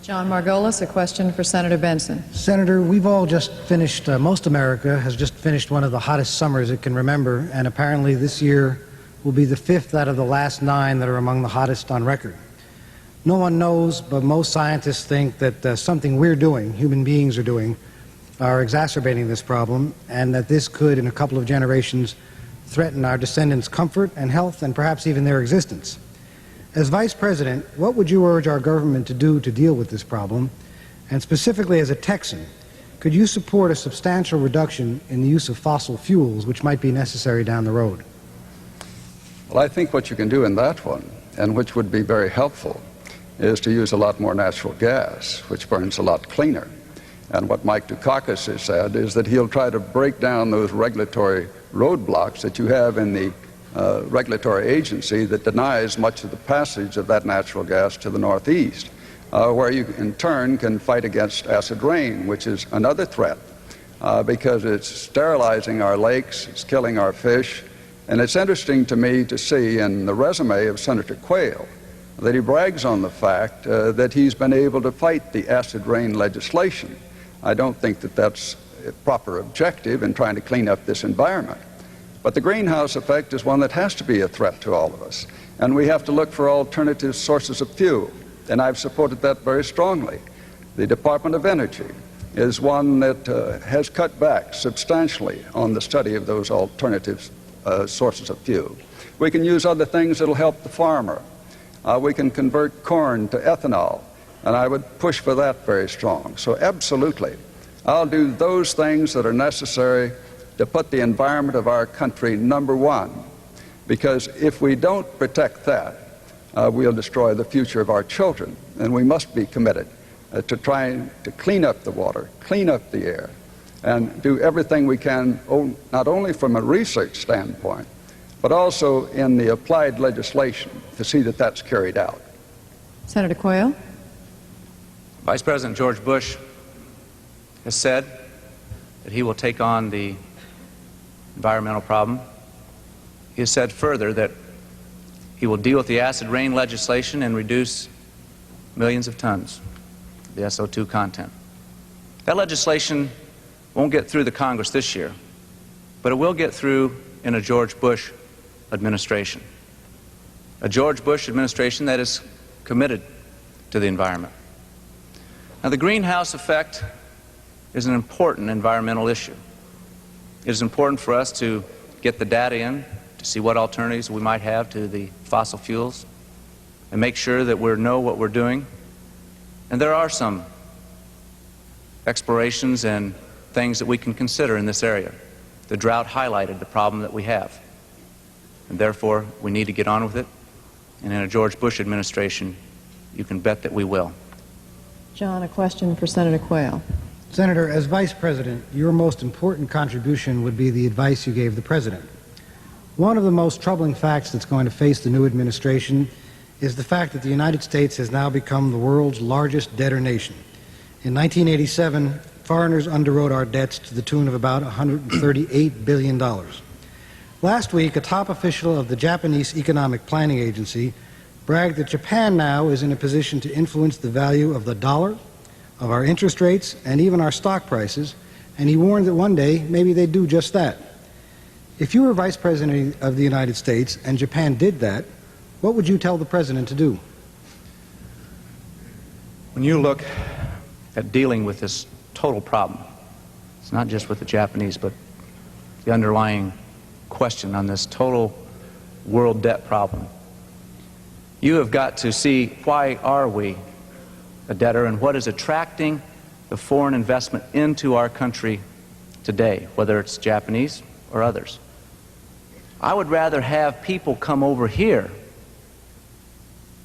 John Margolis, a question for Senator Bentsen. Senator, we've all just finished, most America has just finished one of the hottest summers it can remember, and apparently this year will be the 5th out of the last 9 that are among the hottest on record. No one knows, but most scientists think that something we're doing, human beings are doing, are exacerbating this problem, and that this could, in a couple of generations, threaten our descendants' comfort and health and perhaps even their existence. As Vice President, what would you urge our government to do to deal with this problem? And specifically as a Texan, could you support a substantial reduction in the use of fossil fuels, which might be necessary down the road? Well, I think what you can do in that one, and which would be very helpful, is to use a lot more natural gas, which burns a lot cleaner. And what Mike Dukakis has said is that he'll try to break down those regulatory roadblocks that you have in the regulatory agency that denies much of the passage of that natural gas to the Northeast, where you in turn can fight against acid rain, which is another threat because it's sterilizing our lakes, it's killing our fish. And it's interesting to me to see in the resume of Senator Quayle that he brags on the fact that he's been able to fight the acid rain legislation. I don't think that that's a proper objective in trying to clean up this environment. But the greenhouse effect is one that has to be a threat to all of us. And we have to look for alternative sources of fuel. And I've supported that very strongly. The Department of Energy is one that has cut back substantially on the study of those alternative sources of fuel. We can use other things that will help the farmer. We can convert corn to ethanol, and I would push for that very strong. So absolutely, I'll do those things that are necessary to put the environment of our country number one, because if we don't protect that, we'll destroy the future of our children, and we must be committed to trying to clean up the water, clean up the air, and do everything we can, not only from a research standpoint, but also in the applied legislation to see that that's carried out. Senator Quayle. Vice President George Bush has said that he will take on the environmental problem. He has said further that he will deal with the acid rain legislation and reduce millions of tons of the SO2 content. That legislation won't get through the Congress this year, but it will get through in a George Bush administration. A George Bush administration that is committed to the environment. Now, the greenhouse effect is an important environmental issue. It is important for us to get the data in to see what alternatives we might have to the fossil fuels and make sure that we know what we're doing. And there are some explorations and things that we can consider in this area. The drought highlighted the problem that we have, and therefore we need to get on with it. And in a George Bush administration, you can bet that we will. John, a question for Senator Quayle. Senator, as Vice President, your most important contribution would be the advice you gave the President. One of the most troubling facts that's going to face the new administration is the fact that the United States has now become the world's largest debtor nation. In 1987, foreigners underwrote our debts to the tune of about $138 billion. Last week, a top official of the Japanese Economic Planning Agency bragged that Japan now is in a position to influence the value of the dollar, of our interest rates, and even our stock prices, and he warned that one day maybe they'd do just that. If you were Vice President of the United States and Japan did that, what would you tell the President to do? When you look at dealing with this total problem, it's not just with the Japanese, but the underlying question on this total world debt problem, you have got to see why are we a debtor and what is attracting the foreign investment into our country today, whether it's Japanese or others. I would rather have people come over here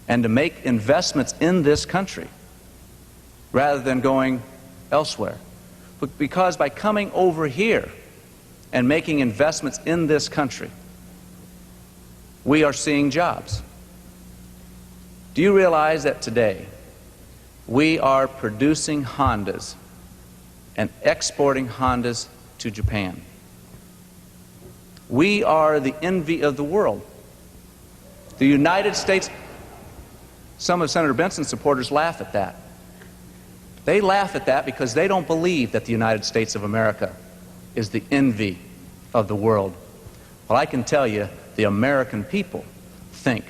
and to make investments in this country rather than going elsewhere. But because by coming over here and making investments in this country, we are seeing jobs. Do you realize that today we are producing Hondas and exporting Hondas to Japan? We are the envy of the world. The United States, some of Senator Bentsen's supporters laugh at that. They laugh at that because they don't believe that the United States of America is the envy of the world. Well, I can tell you, the American people think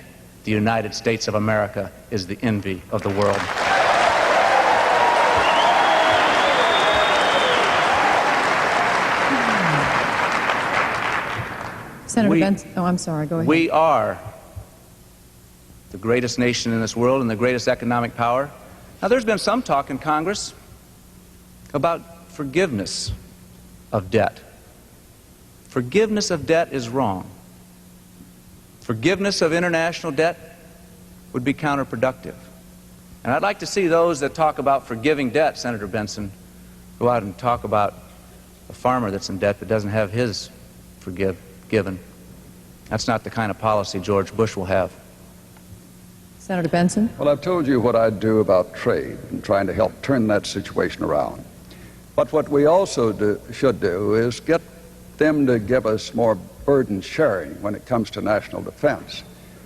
the United States of America is the envy of the world. Senator Bentsen. Oh, I'm sorry. Go ahead. We are the greatest nation in this world and the greatest economic power. Now, there's been some talk in Congress about forgiveness of debt. Forgiveness of debt is wrong. Forgiveness of international debt would be counterproductive. And I'd like to see those that talk about forgiving debt, Senator Bentsen, go out and talk about a farmer that's in debt that doesn't have his forgiven. That's not the kind of policy George Bush will have. Senator Bentsen. Well, I've told you what I'd do about trade and trying to help turn that situation around. But what we also should do is get them to give us more burden sharing when it comes to national defense.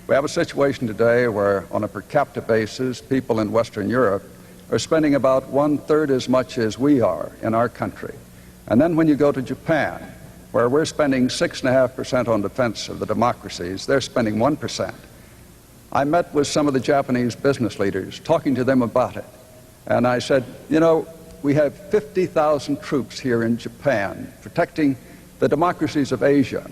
We have a situation today where, on a per capita basis, people in Western Europe are spending about 1/3 as much as we are in our country. And then when you go to Japan, where we're spending 6.5% on defense of the democracies, they're spending 1%. I met with some of the Japanese business leaders, talking to them about it. And I said, you know, we have 50,000 troops here in Japan protecting the democracies of Asia.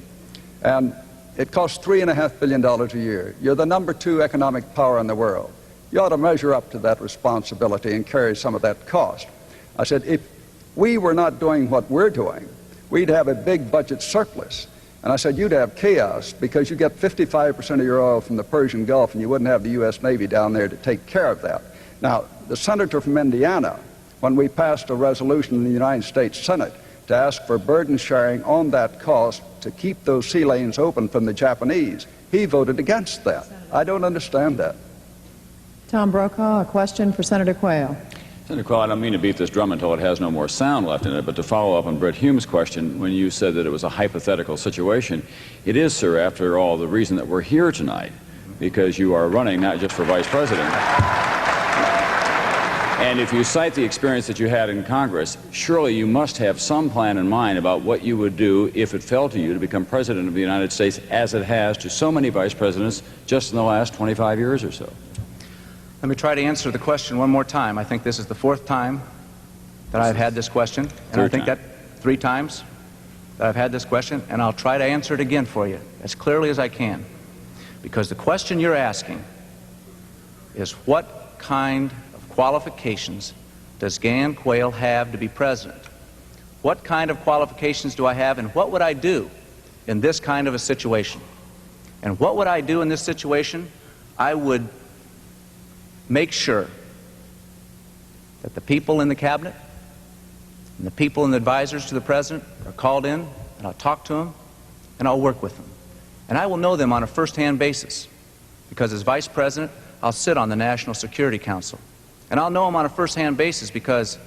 And it costs $3.5 billion a year. You're the number 2 economic power in the world. You ought to measure up to that responsibility and carry some of that cost. I said, if we were not doing what we're doing, we'd have a big budget surplus. And I said, you'd have chaos because you get 55% of your oil from the Persian Gulf and you wouldn't have the U.S. Navy down there to take care of that. Now, the senator from Indiana, when we passed a resolution in the United States Senate to ask for burden sharing on that cost to keep those sea lanes open from the Japanese, he voted against that. I don't understand that. Tom Brokaw, a question for Senator Quayle. Senator Quayle, I don't mean to beat this drum until it has no more sound left in it, but to follow up on Brett Hume's question, when you said that it was a hypothetical situation, it is, sir, after all, the reason that we're here tonight, because you are running not just for vice president. And if you cite the experience that you had in Congress, surely you must have some plan in mind about what you would do if it fell to you to become president of the United States, as it has to so many vice presidents just in the last 25 years or so. Let me try to answer the question one more time. I think this is the 4th time that I've had this question. And I think that 3 times that I've had this question, and I'll try to answer it again for you as clearly as I can. Because the question you're asking is, what kind of qualifications does Gan Quayle have to be president? What kind of qualifications do I have, and what would I do in this kind of a situation? And what would I do in this situation? I would make sure that the people in the cabinet and the people and the advisors to the president are called in, and I'll talk to them, and I'll work with them. And I will know them on a first-hand basis, because as vice president, I'll sit on the National Security Council. And I'll know them on a first-hand basis because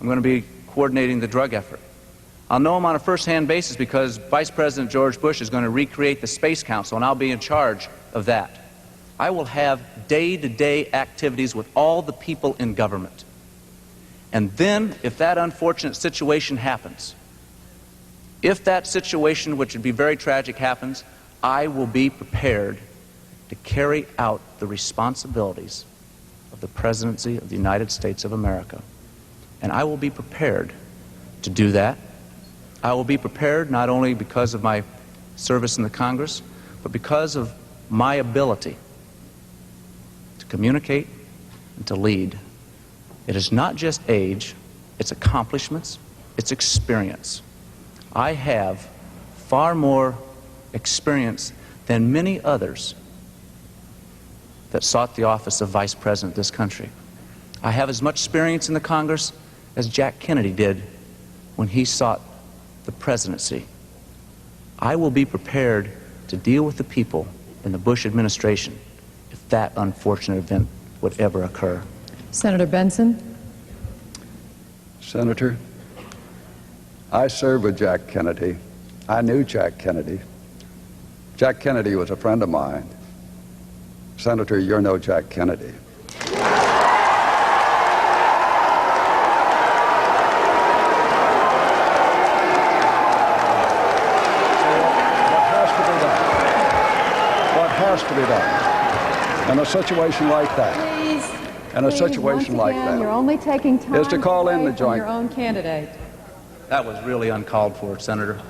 I'm going to be coordinating the drug effort. I'll know them on a first-hand basis because Vice President George Bush is going to recreate the Space Council, and I'll be in charge of that. I will have day-to-day activities with all the people in government. And then, if that unfortunate situation happens, if that situation, which would be very tragic, happens, I will be prepared to carry out the responsibilities of the presidency of the United States of America. And I will be prepared to do that. I will be prepared not only because of my service in the Congress, but because of my ability to communicate and to lead. It is not just age, it's accomplishments, it's experience. I have far more experience than many others that sought the office of Vice President of this country. I have as much experience in the Congress as Jack Kennedy did when he sought the presidency. I will be prepared to deal with the people in the Bush administration if that unfortunate event would ever occur. Senator Bentsen. Senator, I served with Jack Kennedy. I knew Jack Kennedy. Jack Kennedy was a friend of mine. Senator, you're no Jack Kennedy. What has to be done? What has to be done? in a situation like that, Please. in a Please, situation once like again, You're that, only taking time is to call in away the from joint. your own candidate. That was really uncalled for, Senator.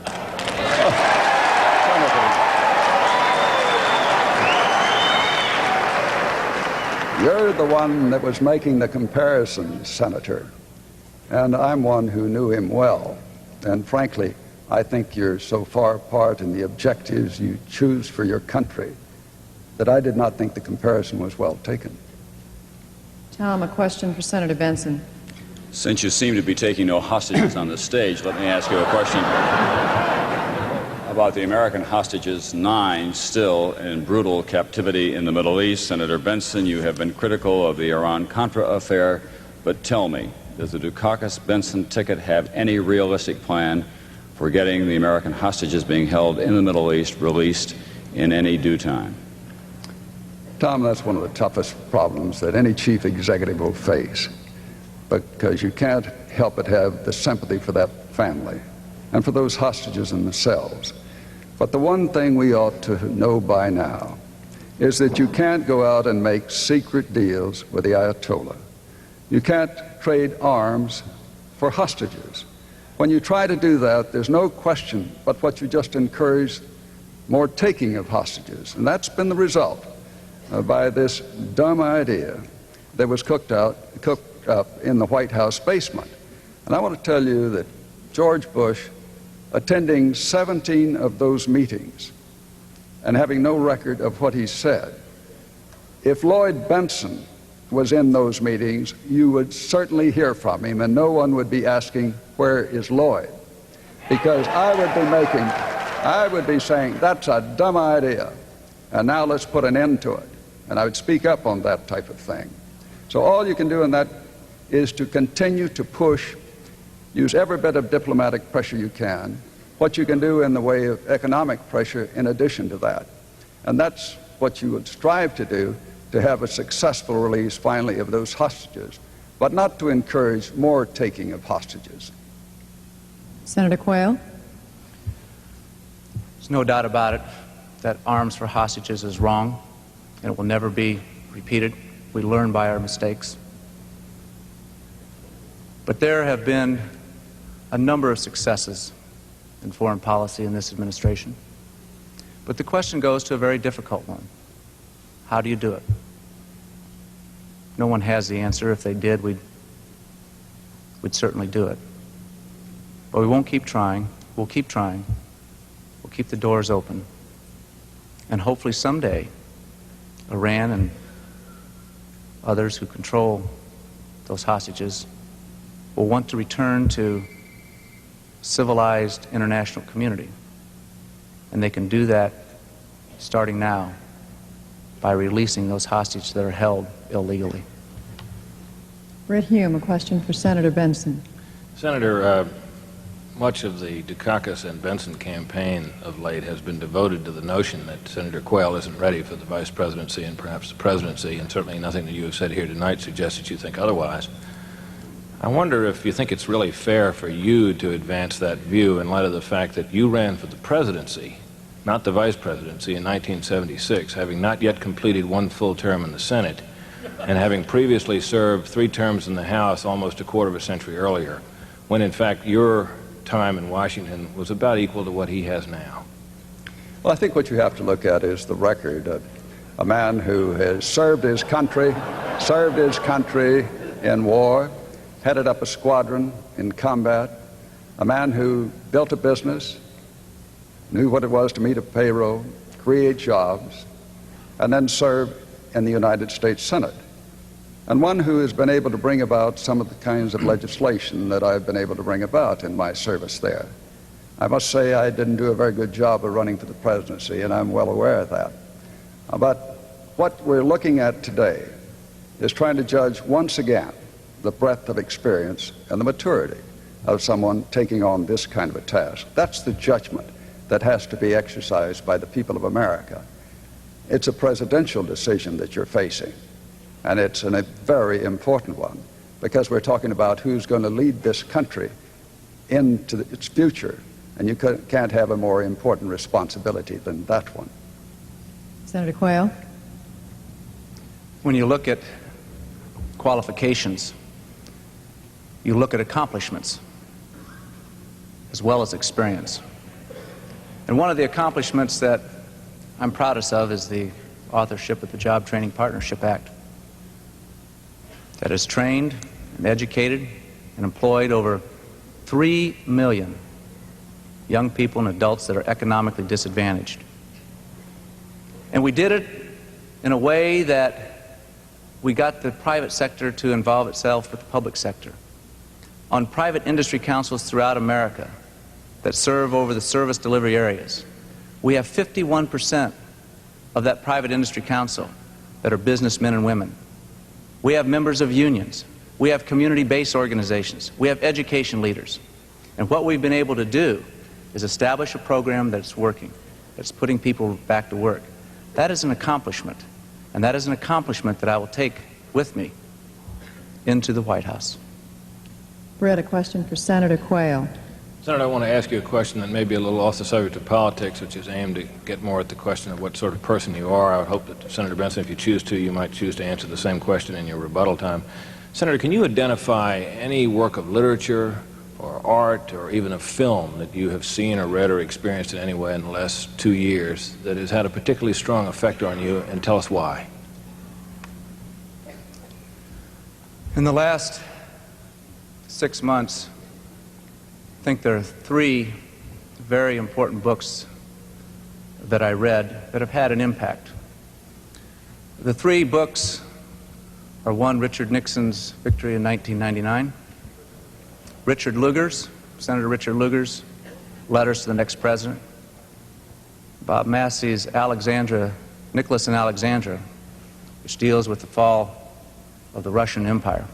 You're the one that was making the comparison, Senator, and I'm one who knew him well. And frankly, I think you're so far apart in the objectives you choose for your country that I did not think the comparison was well taken. Tom, a question for Senator Bentsen. Since you seem to be taking no hostages on the stage, let me ask you a question about the American hostages, 9 still in brutal captivity in the Middle East. Senator Bentsen, you have been critical of the Iran-Contra affair, but tell me, does the Dukakis-Bentsen ticket have any realistic plan for getting the American hostages being held in the Middle East released in any due time? Tom, that's one of the toughest problems that any chief executive will face, because you can't help but have the sympathy for that family and for those hostages in themselves. But the one thing we ought to know by now is that you can't go out and make secret deals with the Ayatollah. You can't trade arms for hostages. When you try to do that, there's no question but what you just encourage more taking of hostages. And that's been the result by this dumb idea that was cooked up in the White House basement. And I want to tell you that George Bush, attending 17 of those meetings and having no record of what he said, if Lloyd Bentsen was in those meetings, you would certainly hear from him, and no one would be asking, where is Lloyd? Because I would be saying, that's a dumb idea, and now let's put an end to it. And I would speak up on that type of thing. So all you can do in that is to continue to push, use every bit of diplomatic pressure you can, what you can do in the way of economic pressure in addition to that. And that's what you would strive to do, to have a successful release finally of those hostages, but not to encourage more taking of hostages. Senator Quayle. There's no doubt about it that arms for hostages is wrong, and it will never be repeated. We learn by our mistakes. But there have been a number of successes in foreign policy in this administration. But the question goes to a very difficult one. How do you do it? No one has the answer. If they did, we'd certainly do it. But we won't keep trying. We'll keep trying. We'll keep the doors open. And hopefully someday, Iran and others who control those hostages will want to return to civilized international community. And they can do that starting now by releasing those hostages that are held illegally. Britt Hume, a question for Senator Bentsen. Senator, much of the Dukakis and Bentsen campaign of late has been devoted to the notion that Senator Quayle isn't ready for the vice presidency and perhaps the presidency, and certainly nothing that you have said here tonight suggests that you think otherwise. I wonder if you think it's really fair for you to advance that view in light of the fact that you ran for the presidency, not the vice presidency, in 1976, having not yet completed one full term in the Senate, and having previously served 3 terms in the House almost a quarter of a century earlier, when in fact your time in Washington was about equal to what he has now. Well, I think what you have to look at is the record. A man who has served his country in war, headed up a squadron in combat, a man who built a business, knew what it was to meet a payroll, create jobs, and then serve in the United States Senate. And one who has been able to bring about some of the kinds of legislation that I've been able to bring about in my service there. I must say I didn't do a very good job of running for the presidency, and I'm well aware of that. But what we're looking at today is trying to judge once again the breadth of experience and the maturity of someone taking on this kind of a task. That's the judgment that has to be exercised by the people of America. It's a presidential decision that you're facing, and it's a very important one, because we're talking about who's going to lead this country into its future, and you can't have a more important responsibility than that one. Senator Quayle. when you look at qualifications, you look at accomplishments as well as experience. And one of the accomplishments that I'm proudest of is the authorship of the Job Training Partnership Act that has trained and educated and employed over 3 million young people and adults that are economically disadvantaged. And we did it in a way that we got the private sector to involve itself with the public sector. On private industry councils throughout America that serve over the service delivery areas, we have 51% of that private industry council that are businessmen and women. We have members of unions. We have community-based organizations. We have education leaders. And what we've been able to do is establish a program that's working, that's putting people back to work. That is an accomplishment, and that is an accomplishment that I will take with me into the White House. Brett, a question for Senator Quayle. Senator, I want to ask you a question that may be a little off the subject of politics, which is aimed to get more at the question of what sort of person you are. I would hope that, Senator Bentsen, if you choose to, you might choose to answer the same question in your rebuttal time. Senator, can you identify any work of literature or art or even a film that you have seen or read or experienced in any way in the last 2 years that has had a particularly strong effect on you, and tell us why? In the last 6 months, I think there are 3 very important books that I read that have had an impact. The 3 books are: 1, Richard Nixon's victory in 1999, Senator Richard Lugar's Letters to the Next President, Bob Massey's Nicholas and Alexandra, which deals with the fall of the Russian Empire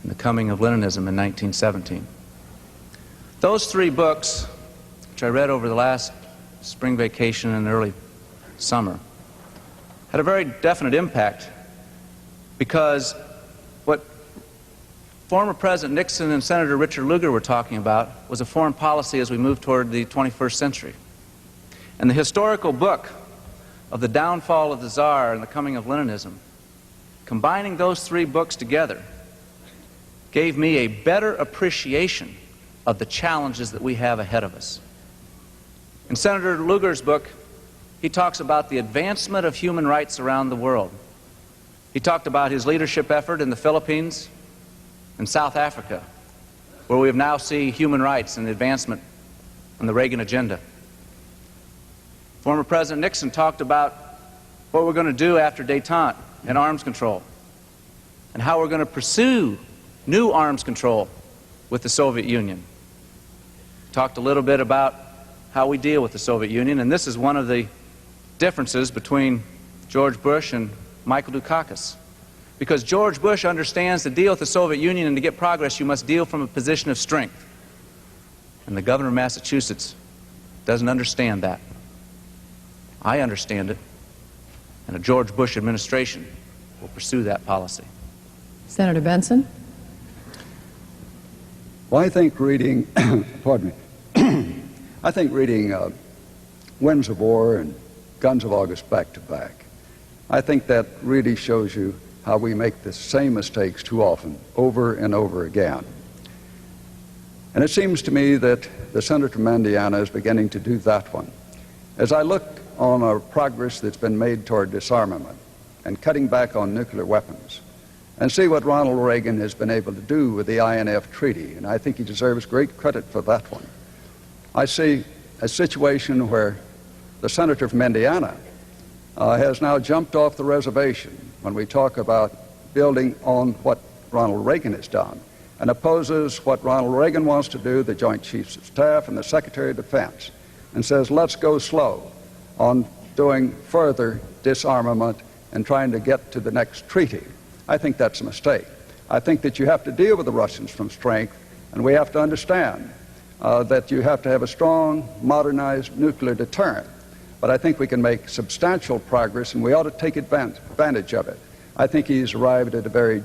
and the coming of Leninism in 1917. Those 3 books, which I read over the last spring vacation and early summer, had a very definite impact, because what former President Nixon and Senator Richard Lugar were talking about was a foreign policy as we move toward the 21st century. And the historical book of the downfall of the Tsar and the coming of Leninism, combining those 3 books together, gave me a better appreciation of the challenges that we have ahead of us. In Senator Lugar's book, he talks about the advancement of human rights around the world. He talked about his leadership effort in the Philippines and South Africa, where we now see human rights and advancement on the Reagan agenda. Former President Nixon talked about what we're going to do after détente and arms control, and how we're going to pursue new arms control with the Soviet Union. Talked a little bit about how we deal with the Soviet Union, and this is one of the differences between George Bush and Michael Dukakis. Because George Bush understands to deal with the Soviet Union and to get progress, you must deal from a position of strength. And the governor of Massachusetts doesn't understand that. I understand it, and a George Bush administration will pursue that policy. Senator Bentsen. Well, I think reading, pardon me, I think reading Winds of War and Guns of August back to back, I think that really shows you how we make the same mistakes too often, over and over again. And it seems to me that the senator from Indiana is beginning to do that one. As I look on our progress that's been made toward disarmament and cutting back on nuclear weapons, and see what Ronald Reagan has been able to do with the INF Treaty, and I think he deserves great credit for that one. I see a situation where the senator from Indiana has now jumped off the reservation when we talk about building on what Ronald Reagan has done, and opposes what Ronald Reagan wants to do, the Joint Chiefs of Staff and the Secretary of Defense, and says, let's go slow on doing further disarmament and trying to get to the next treaty. I think that's a mistake. I think that you have to deal with the Russians from strength, and we have to understand that you have to have a strong, modernized nuclear deterrent. But I think we can make substantial progress, and we ought to take advantage of it. I think he's arrived at a very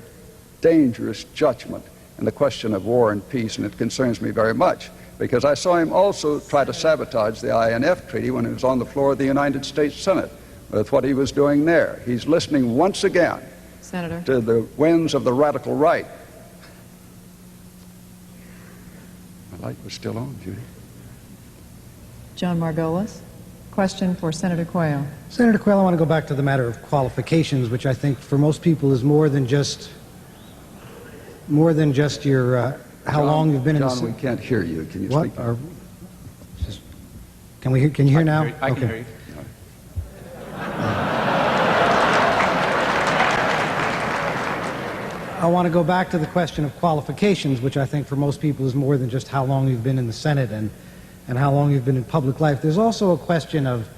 dangerous judgment in the question of war and peace, and it concerns me very much, because I saw him also try to sabotage the INF Treaty when it was on the floor of the United States Senate, with what he was doing there. He's listening once again Senator. to the winds of the radical right. My light was still on, Judy. John Margolis. Question for Senator Quayle. Senator Quayle, I want to go back to the matter of qualifications, which I think for most people is more than just your how long you've been in the John, we can't hear you. Can you what? speak? Can you hear now? I can hear you. I want to go back to the question of qualifications, which I think for most people is more than just how long you've been in the Senate and how long you've been in public life. There's also a question of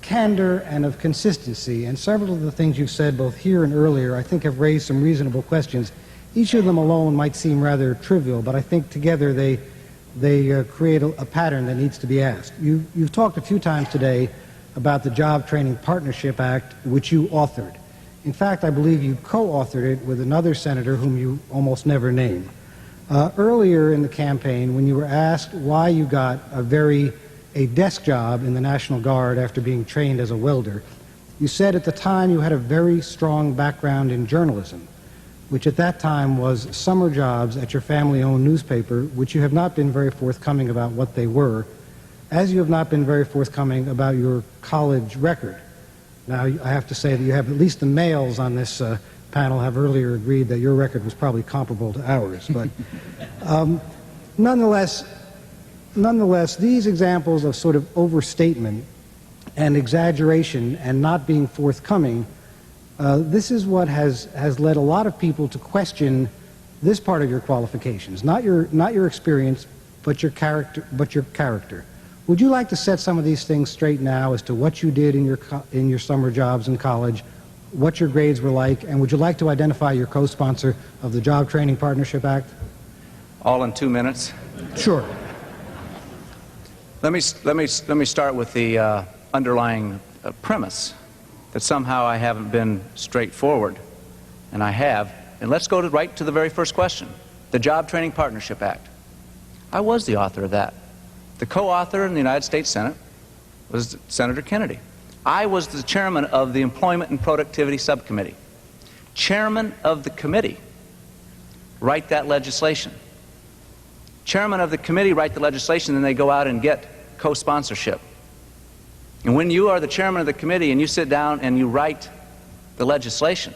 candor and of consistency, and several of the things you've said both here and earlier I think have raised some reasonable questions. Each of them alone might seem rather trivial, but I think together they create a pattern that needs to be asked. You've talked a few times today about the Job Training Partnership Act, which you authored. In fact, I believe you co-authored it with another senator whom you almost never name. Earlier in the campaign, when you were asked why you got a desk job in the National Guard after being trained as a welder, you said at the time you had a very strong background in journalism, which at that time was summer jobs at your family-owned newspaper, which you have not been very forthcoming about what they were, as you have not been very forthcoming about your college record. Now, I have to say that you have at least the males on this panel have earlier agreed that your record was probably comparable to ours. But nonetheless, these examples of sort of overstatement and exaggeration and not being forthcoming, this is what has led a lot of people to question this part of your qualifications, not your experience, but your character. Would you like to set some of these things straight now as to what you did in your summer jobs in college, what your grades were like, and would you like to identify your co-sponsor of the Job Training Partnership Act? All in 2 minutes? Sure. Let me start with the underlying premise that somehow I haven't been straightforward, and I have. And let's go right to the very first question, the Job Training Partnership Act. I was the author of that. The co-author in the United States Senate was Senator Kennedy. I was the chairman of the Employment and Productivity Subcommittee. Chairman of the committee, write that legislation. Chairman of the committee write the legislation, then they go out and get co-sponsorship. And when you are the chairman of the committee and you sit down and you write the legislation,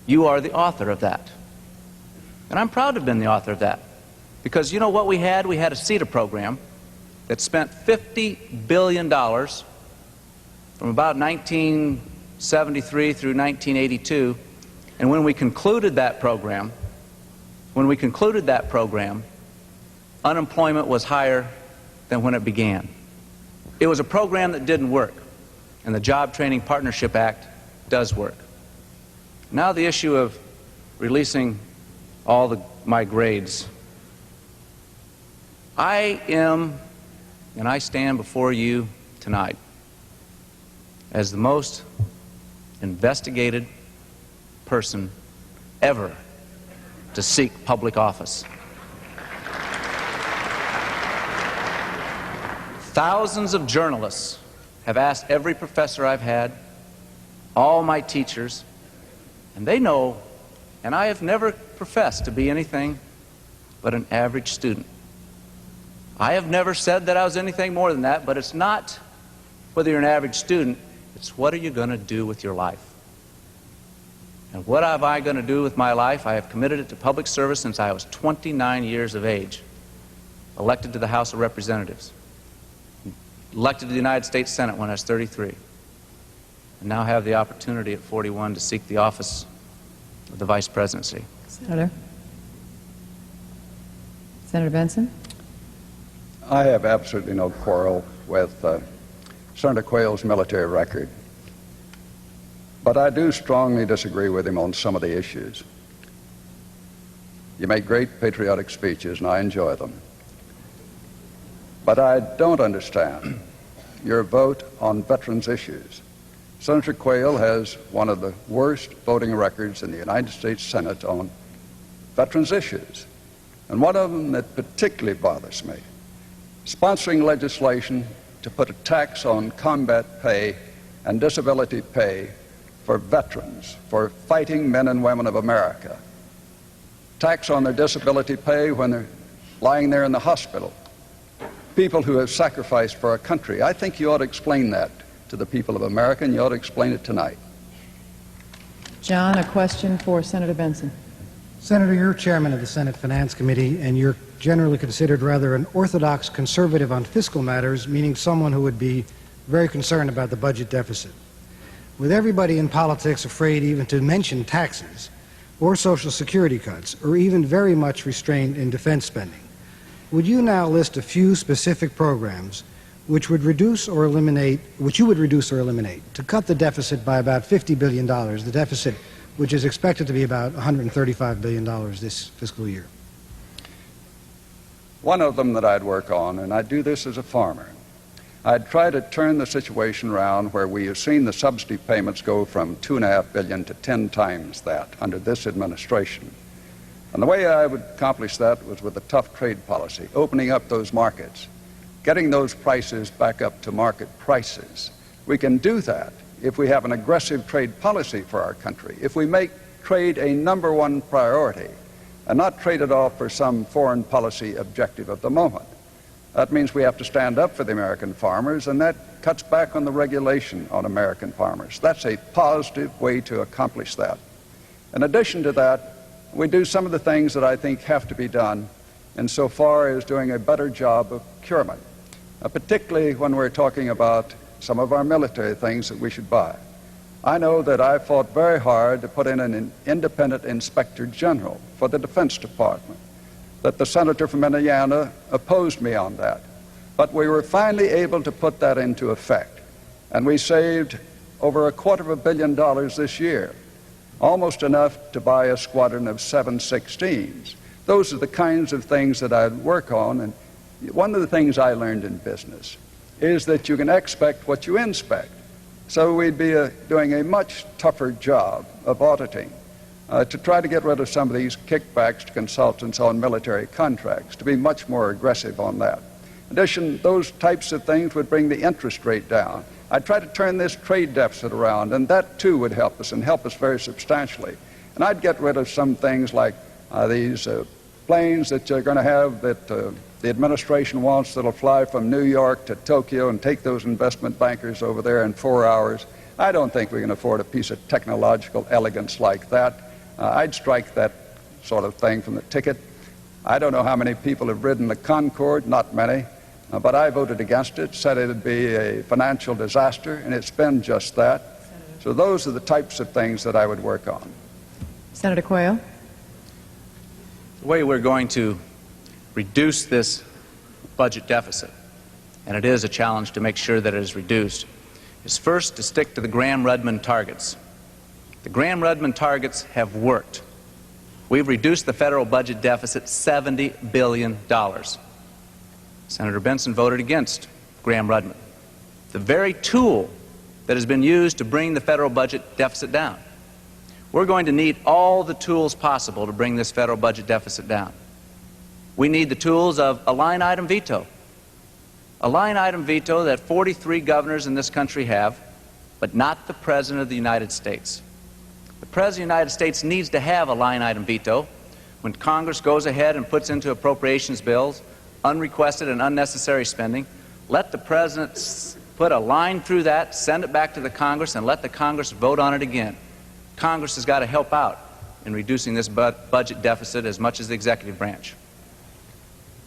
you are the author of that. And I'm proud to have been the author of that. Because you know what we had? We had a CETA program that spent $50 billion from about 1973 through 1982. And when we concluded that program, unemployment was higher than when it began. It was a program that didn't work, and the Job Training Partnership Act does work. Now the issue of releasing all my grades. I am, and I stand before you tonight as the most investigated person ever to seek public office. Thousands of journalists have asked every professor I've had, all my teachers, and they know, and I have never professed to be anything but an average student. I have never said that I was anything more than that, but it's not whether you're an average student, it's what are you going to do with your life? And what have I going to do with my life? I have committed it to public service since I was 29 years of age, elected to the House of Representatives, elected to the United States Senate when I was 33, and now have the opportunity at 41 to seek the office of the Vice Presidency. Senator Bentsen. I have absolutely no quarrel with Senator Quayle's military record, but I do strongly disagree with him on some of the issues. You make great patriotic speeches, and I enjoy them. But I don't understand your vote on veterans' issues. Senator Quayle has one of the worst voting records in the United States Senate on veterans' issues. And one of them that particularly bothers me, sponsoring legislation to put a tax on combat pay and disability pay for veterans, for fighting men and women of America. Tax on their disability pay when they're lying there in the hospital. People who have sacrificed for our country. I think you ought to explain that to the people of America, and you ought to explain it tonight. John, a question for Senator Bentsen. Senator, you're chairman of the Senate Finance Committee, and you're generally considered rather an orthodox conservative on fiscal matters, meaning someone who would be very concerned about the budget deficit. With everybody in politics afraid even to mention taxes, or Social Security cuts, or even very much restrained in defense spending, would you now list a few specific programs which you would reduce or eliminate to cut the deficit by about $50 billion, the deficit which is expected to be about $135 billion this fiscal year? One of them that I'd work on, and I'd do this as a farmer, I'd try to turn the situation around where we have seen the subsidy payments go from $2.5 billion to 10 times that under this administration. And the way I would accomplish that was with a tough trade policy, opening up those markets, getting those prices back up to market prices. We can do that if we have an aggressive trade policy for our country, if we make trade a number one priority and not trade it off for some foreign policy objective of the moment. That means we have to stand up for the American farmers, and that cuts back on the regulation on American farmers. That's a positive way to accomplish that. In addition to that, we do some of the things that I think have to be done insofar as doing a better job of procurement, particularly when we're talking about some of our military things that we should buy. I know that I fought very hard to put in an independent inspector general for the Defense Department, that the senator from Indiana opposed me on that. But we were finally able to put that into effect, and we saved over $250 million this year, almost enough to buy a squadron of 716s. Those are the kinds of things that I'd work on, and one of the things I learned in business is that you can expect what you inspect. So we'd be doing a much tougher job of auditing to try to get rid of some of these kickbacks to consultants on military contracts, to be much more aggressive on that. In addition, those types of things would bring the interest rate down. I'd try to turn this trade deficit around, and that too would help us, and help us very substantially. And I'd get rid of some things like these planes that you're going to have that the administration wants that'll fly from New York to Tokyo and take those investment bankers over there in 4 hours. I don't think we can afford a piece of technological elegance like that. I'd strike that sort of thing from the ticket. I don't know how many people have ridden the Concorde, not many, but I voted against it, said it would be a financial disaster, and it's been just that. So those are the types of things that I would work on. Senator Quayle. The way we're going to reduce this budget deficit, and it is a challenge to make sure that it is reduced, is first to stick to the Graham-Rudman targets. The Graham-Rudman targets have worked. We've reduced the federal budget deficit $70 billion. Senator Bentsen voted against Graham-Rudman, the very tool that has been used to bring the federal budget deficit down. We're going to need all the tools possible to bring this federal budget deficit down. We need the tools of a line item veto. A line item veto that 43 governors in this country have, but not the President of the United States. The President of the United States needs to have a line item veto when Congress goes ahead and puts into appropriations bills unrequested and unnecessary spending. Let the President put a line through that, send it back to the Congress, and let the Congress vote on it again. Congress has got to help out in reducing this budget deficit as much as the executive branch.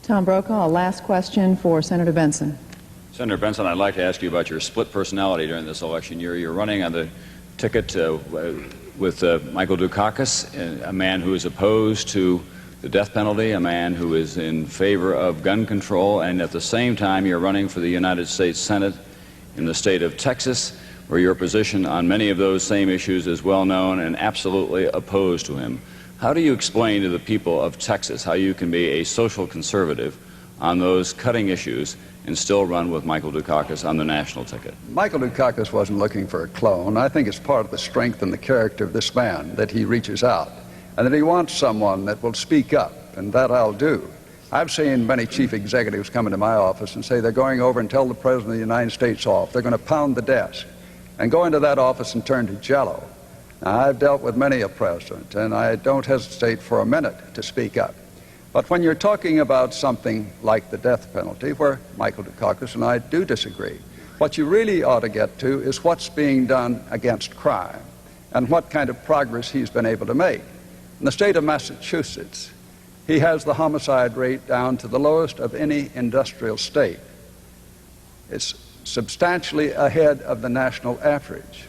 Tom Brokaw, a last question for Senator Bentsen. Senator Bentsen, I'd like to ask you about your split personality during this election year. You're running on the ticket with Michael Dukakis, a man who is opposed to the death penalty, a man who is in favor of gun control, and at the same time you're running for the United States Senate in the state of Texas, where your position on many of those same issues is well known and absolutely opposed to him. How do you explain to the people of Texas how you can be a social conservative on those cutting issues and still run with Michael Dukakis on the national ticket? Michael Dukakis wasn't looking for a clone. I think it's part of the strength and the character of this man that he reaches out and that he wants someone that will speak up, and that I'll do. I've seen many chief executives come into my office and say they're going over and tell the President of the United States off. They're going to pound the desk and go into that office and turn to jello. Now, I've dealt with many a president, and I don't hesitate for a minute to speak up. But when you're talking about something like the death penalty, where Michael Dukakis and I do disagree, what you really ought to get to is what's being done against crime and what kind of progress he's been able to make. In the state of Massachusetts, he has the homicide rate down to the lowest of any industrial state. It's substantially ahead of the national average.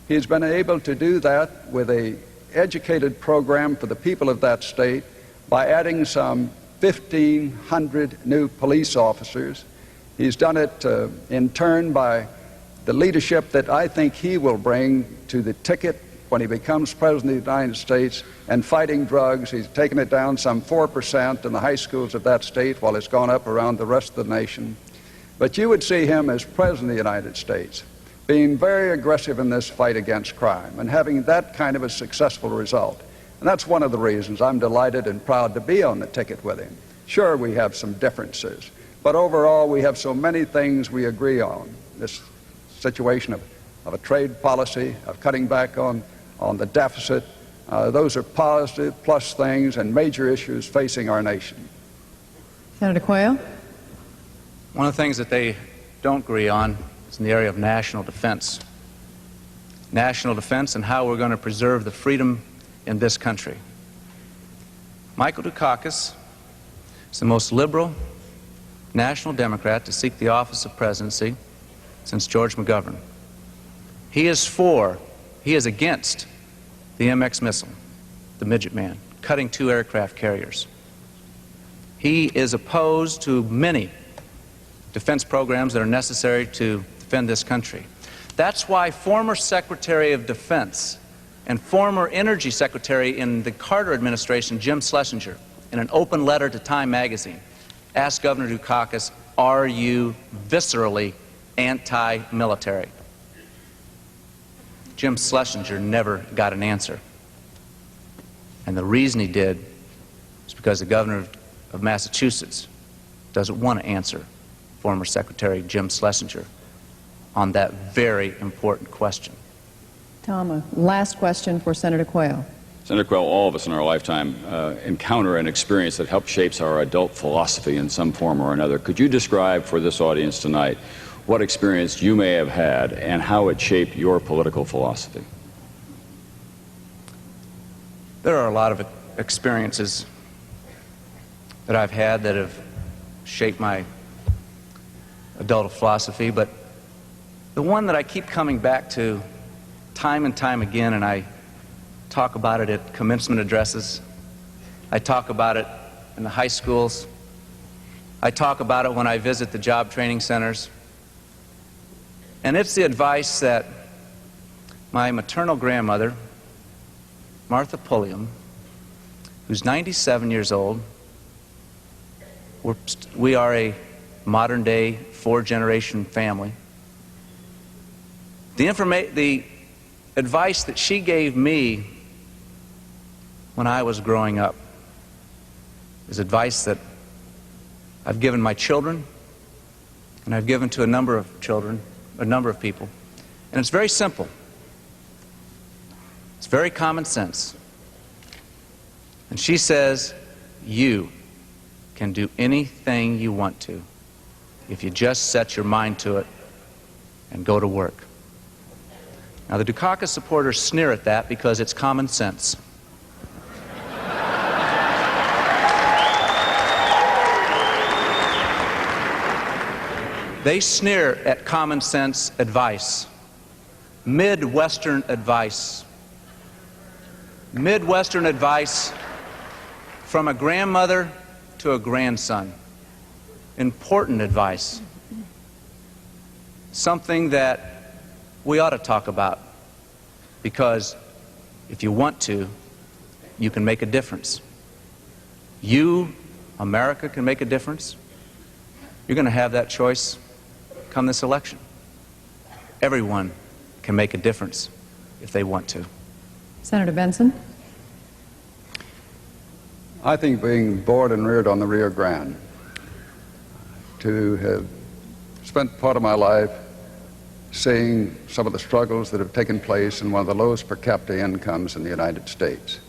He's been able to do that with an educated program for the people of that state by adding some 1,500 new police officers. He's done it in turn by the leadership that I think he will bring to the ticket when he becomes President of the United States and fighting drugs. He's taken it down some 4% in the high schools of that state while it's gone up around the rest of the nation. But you would see him as President of the United States being very aggressive in this fight against crime and having that kind of a successful result. And that's one of the reasons I'm delighted and proud to be on the ticket with him. Sure, we have some differences, but overall we have so many things we agree on. This situation of a trade policy, of cutting back on the deficit, those are positive plus things and major issues facing our nation. Senator Quayle? One of the things that they don't agree on is in the area of national defense. National defense and how we're going to preserve the freedom in this country. Michael Dukakis is the most liberal national Democrat to seek the office of presidency since George McGovern. He is against the MX missile, the Midget Man, cutting 2 aircraft carriers. He is opposed to many defense programs that are necessary to defend this country. That's why former Secretary of Defense and former Energy Secretary in the Carter administration, Jim Schlesinger, in an open letter to Time magazine, asked Governor Dukakis, "Are you viscerally anti-military?" Jim Schlesinger never got an answer. And the reason he did is because the governor of Massachusetts doesn't want to answer former Secretary Jim Schlesinger on that very important question. Tom, a last question for Senator Quayle. Senator Quayle, all of us in our lifetime encounter an experience that helps shapes our adult philosophy in some form or another. Could you describe for this audience tonight what experience you may have had and how it shaped your political philosophy? There are a lot of experiences that I've had that have shaped my adult philosophy, but the one that I keep coming back to time and time again, and I talk about it at commencement addresses, I talk about it in the high schools, I talk about it when I visit the job training centers, and it's the advice that my maternal grandmother, Martha Pulliam, who's 97 years old, we are a modern-day 4-generation family. The advice that she gave me when I was growing up is advice that I've given my children, and I've given to a number of children, a number of people. And it's very simple. It's very common sense. And she says, you can do anything you want to if you just set your mind to it and go to work. Now, the Dukakis supporters sneer at that because it's common sense. They sneer at common sense advice, Midwestern advice. Midwestern advice from a grandmother to a grandson. Important advice. Something that we ought to talk about, because if you want to, you can make a difference. You, America, can make a difference. You're going to have that choice come this election. Everyone can make a difference if they want to. Senator Bentsen? I think being born and reared on the Rio Grande, to have spent part of my life seeing some of the struggles that have taken place in one of the lowest per capita incomes in the United States.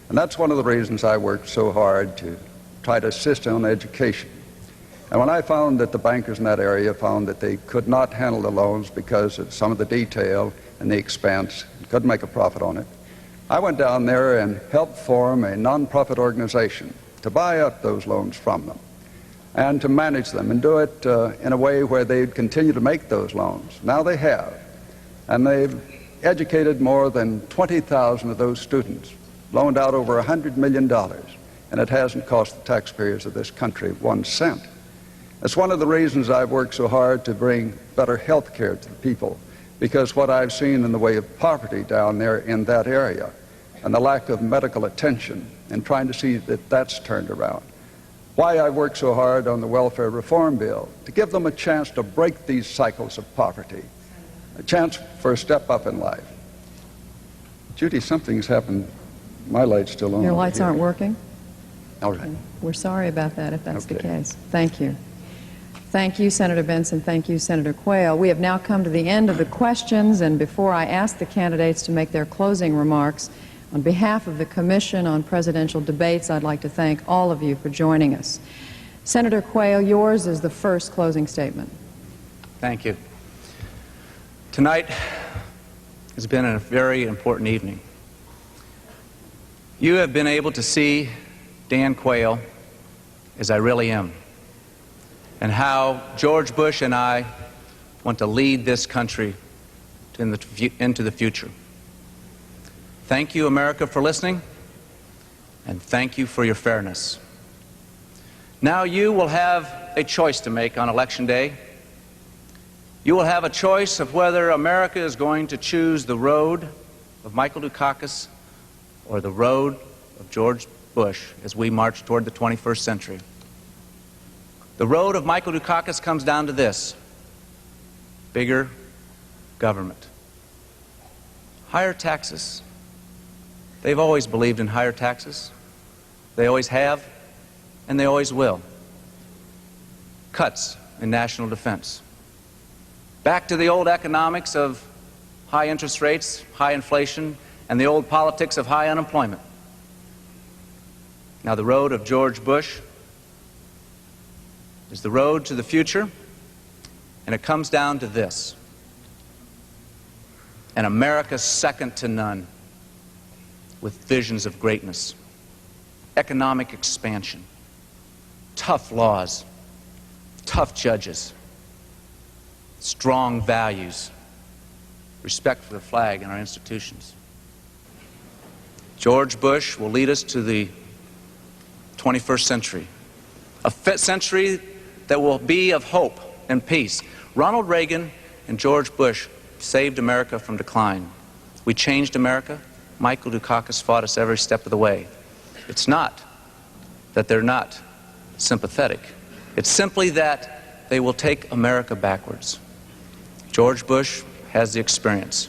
And that's one of the reasons I worked so hard to try to assist in education. And when I found that the bankers in that area found that they could not handle the loans because of some of the detail and the expense, couldn't make a profit on it, I went down there and helped form a nonprofit organization to buy up those loans from them and to manage them and do it in a way where they'd continue to make those loans. Now they have. And they've educated more than 20,000 of those students, loaned out over $100 million, and it hasn't cost the taxpayers of this country 1 cent. It's one of the reasons I've worked so hard to bring better health care to the people, because what I've seen in the way of poverty down there in that area and the lack of medical attention and trying to see that that's turned around. Why I work so hard on the welfare reform bill, to give them a chance to break these cycles of poverty, a chance for a step up in life. Judy, something's happened. My light's still on. Your lights aren't working? All right. We're sorry about that if that's the Okay. case. Thank you. Thank you, Senator Bentsen. Thank you, Senator Quayle. We have now come to the end of the questions, and before I ask the candidates to make their closing remarks, on behalf of the Commission on Presidential Debates, I'd like to thank all of you for joining us. Senator Quayle, yours is the first closing statement. Thank you. Tonight has been a very important evening. You have been able to see Dan Quayle as I really am, and how George Bush and I want to lead this country into the future. Thank you, America, for listening, and thank you for your fairness. Now you will have a choice to make on Election Day. You will have a choice of whether America is going to choose the road of Michael Dukakis or the road of George Bush as we march toward the 21st century. The road of Michael Dukakis comes down to this: bigger government, higher taxes. They've always believed in higher taxes. They always have, and they always will. Cuts in national defense. Back to the old economics of high interest rates, high inflation, and the old politics of high unemployment. Now the road of George Bush is the road to the future, and it comes down to this: an America second to none, with visions of greatness, economic expansion, tough laws, tough judges, strong values, respect for the flag and our institutions. George Bush will lead us to the 21st century, a century that will be of hope and peace. Ronald Reagan and George Bush saved America from decline. We changed America. Michael Dukakis fought us every step of the way. It's not that they're not sympathetic. It's simply that they will take America backwards. George Bush has the experience,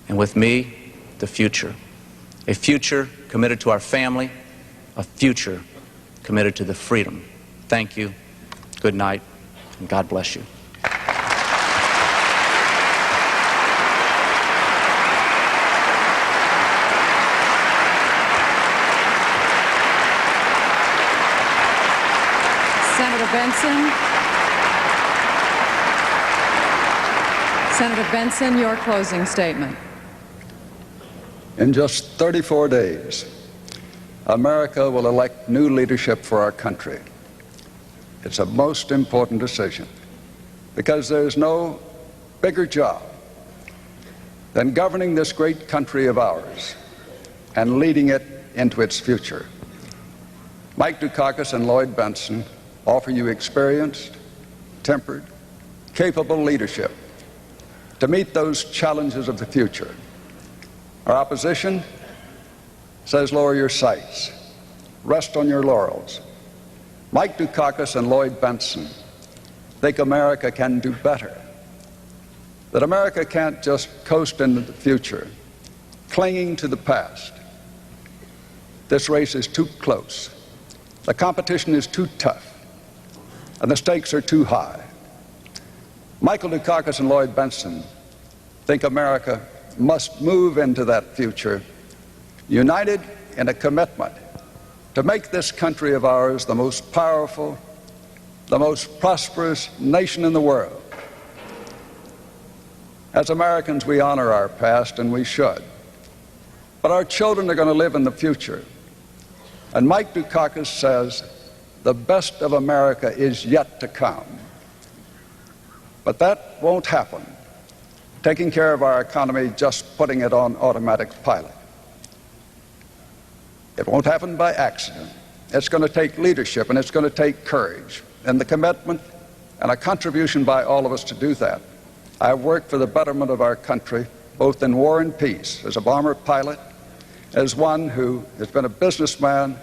and with me, the future. A future committed to our family, a future committed to the freedom. Thank you, good night, and God bless you. Senator Bentsen, your closing statement. In just 34 days, America will elect new leadership for our country. It's a most important decision, because there's no bigger job than governing this great country of ours and leading it into its future. Mike Dukakis and Lloyd Bentsen offer you experienced, tempered, capable leadership to meet those challenges of the future. Our opposition says lower your sights, rest on your laurels. Mike Dukakis and Lloyd Bentsen think America can do better, that America can't just coast into the future, clinging to the past. This race is too close. The competition is too tough, and the stakes are too high. Michael Dukakis and Lloyd Bentsen think America must move into that future, united in a commitment to make this country of ours the most powerful, the most prosperous nation in the world. As Americans, we honor our past, and we should. But our children are going to live in the future. And Mike Dukakis says the best of America is yet to come. But that won't happen, taking care of our economy, just putting it on automatic pilot. It won't happen by accident. It's going to take leadership, and it's going to take courage, and the commitment and a contribution by all of us to do that. I've worked for the betterment of our country, both in war and peace, as a bomber pilot, as one who has been a businessman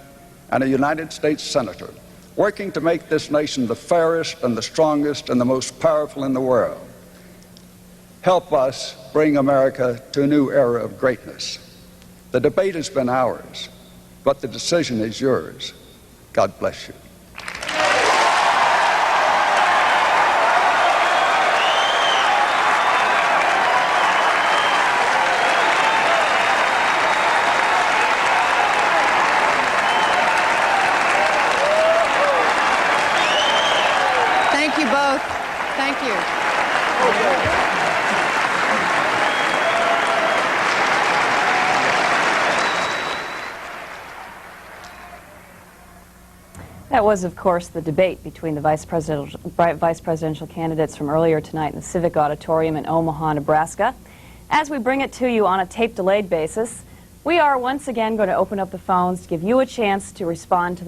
and a United States Senator, working to make this nation the fairest and the strongest and the most powerful in the world. Help us bring America to a new era of greatness. The debate has been ours, but the decision is yours. God bless you. Thank you both. Thank you. That was, of course, the debate between the vice presidential candidates from earlier tonight in the Civic Auditorium in Omaha, Nebraska. As we bring it to you on a tape-delayed basis, we are once again going to open up the phones to give you a chance to respond to the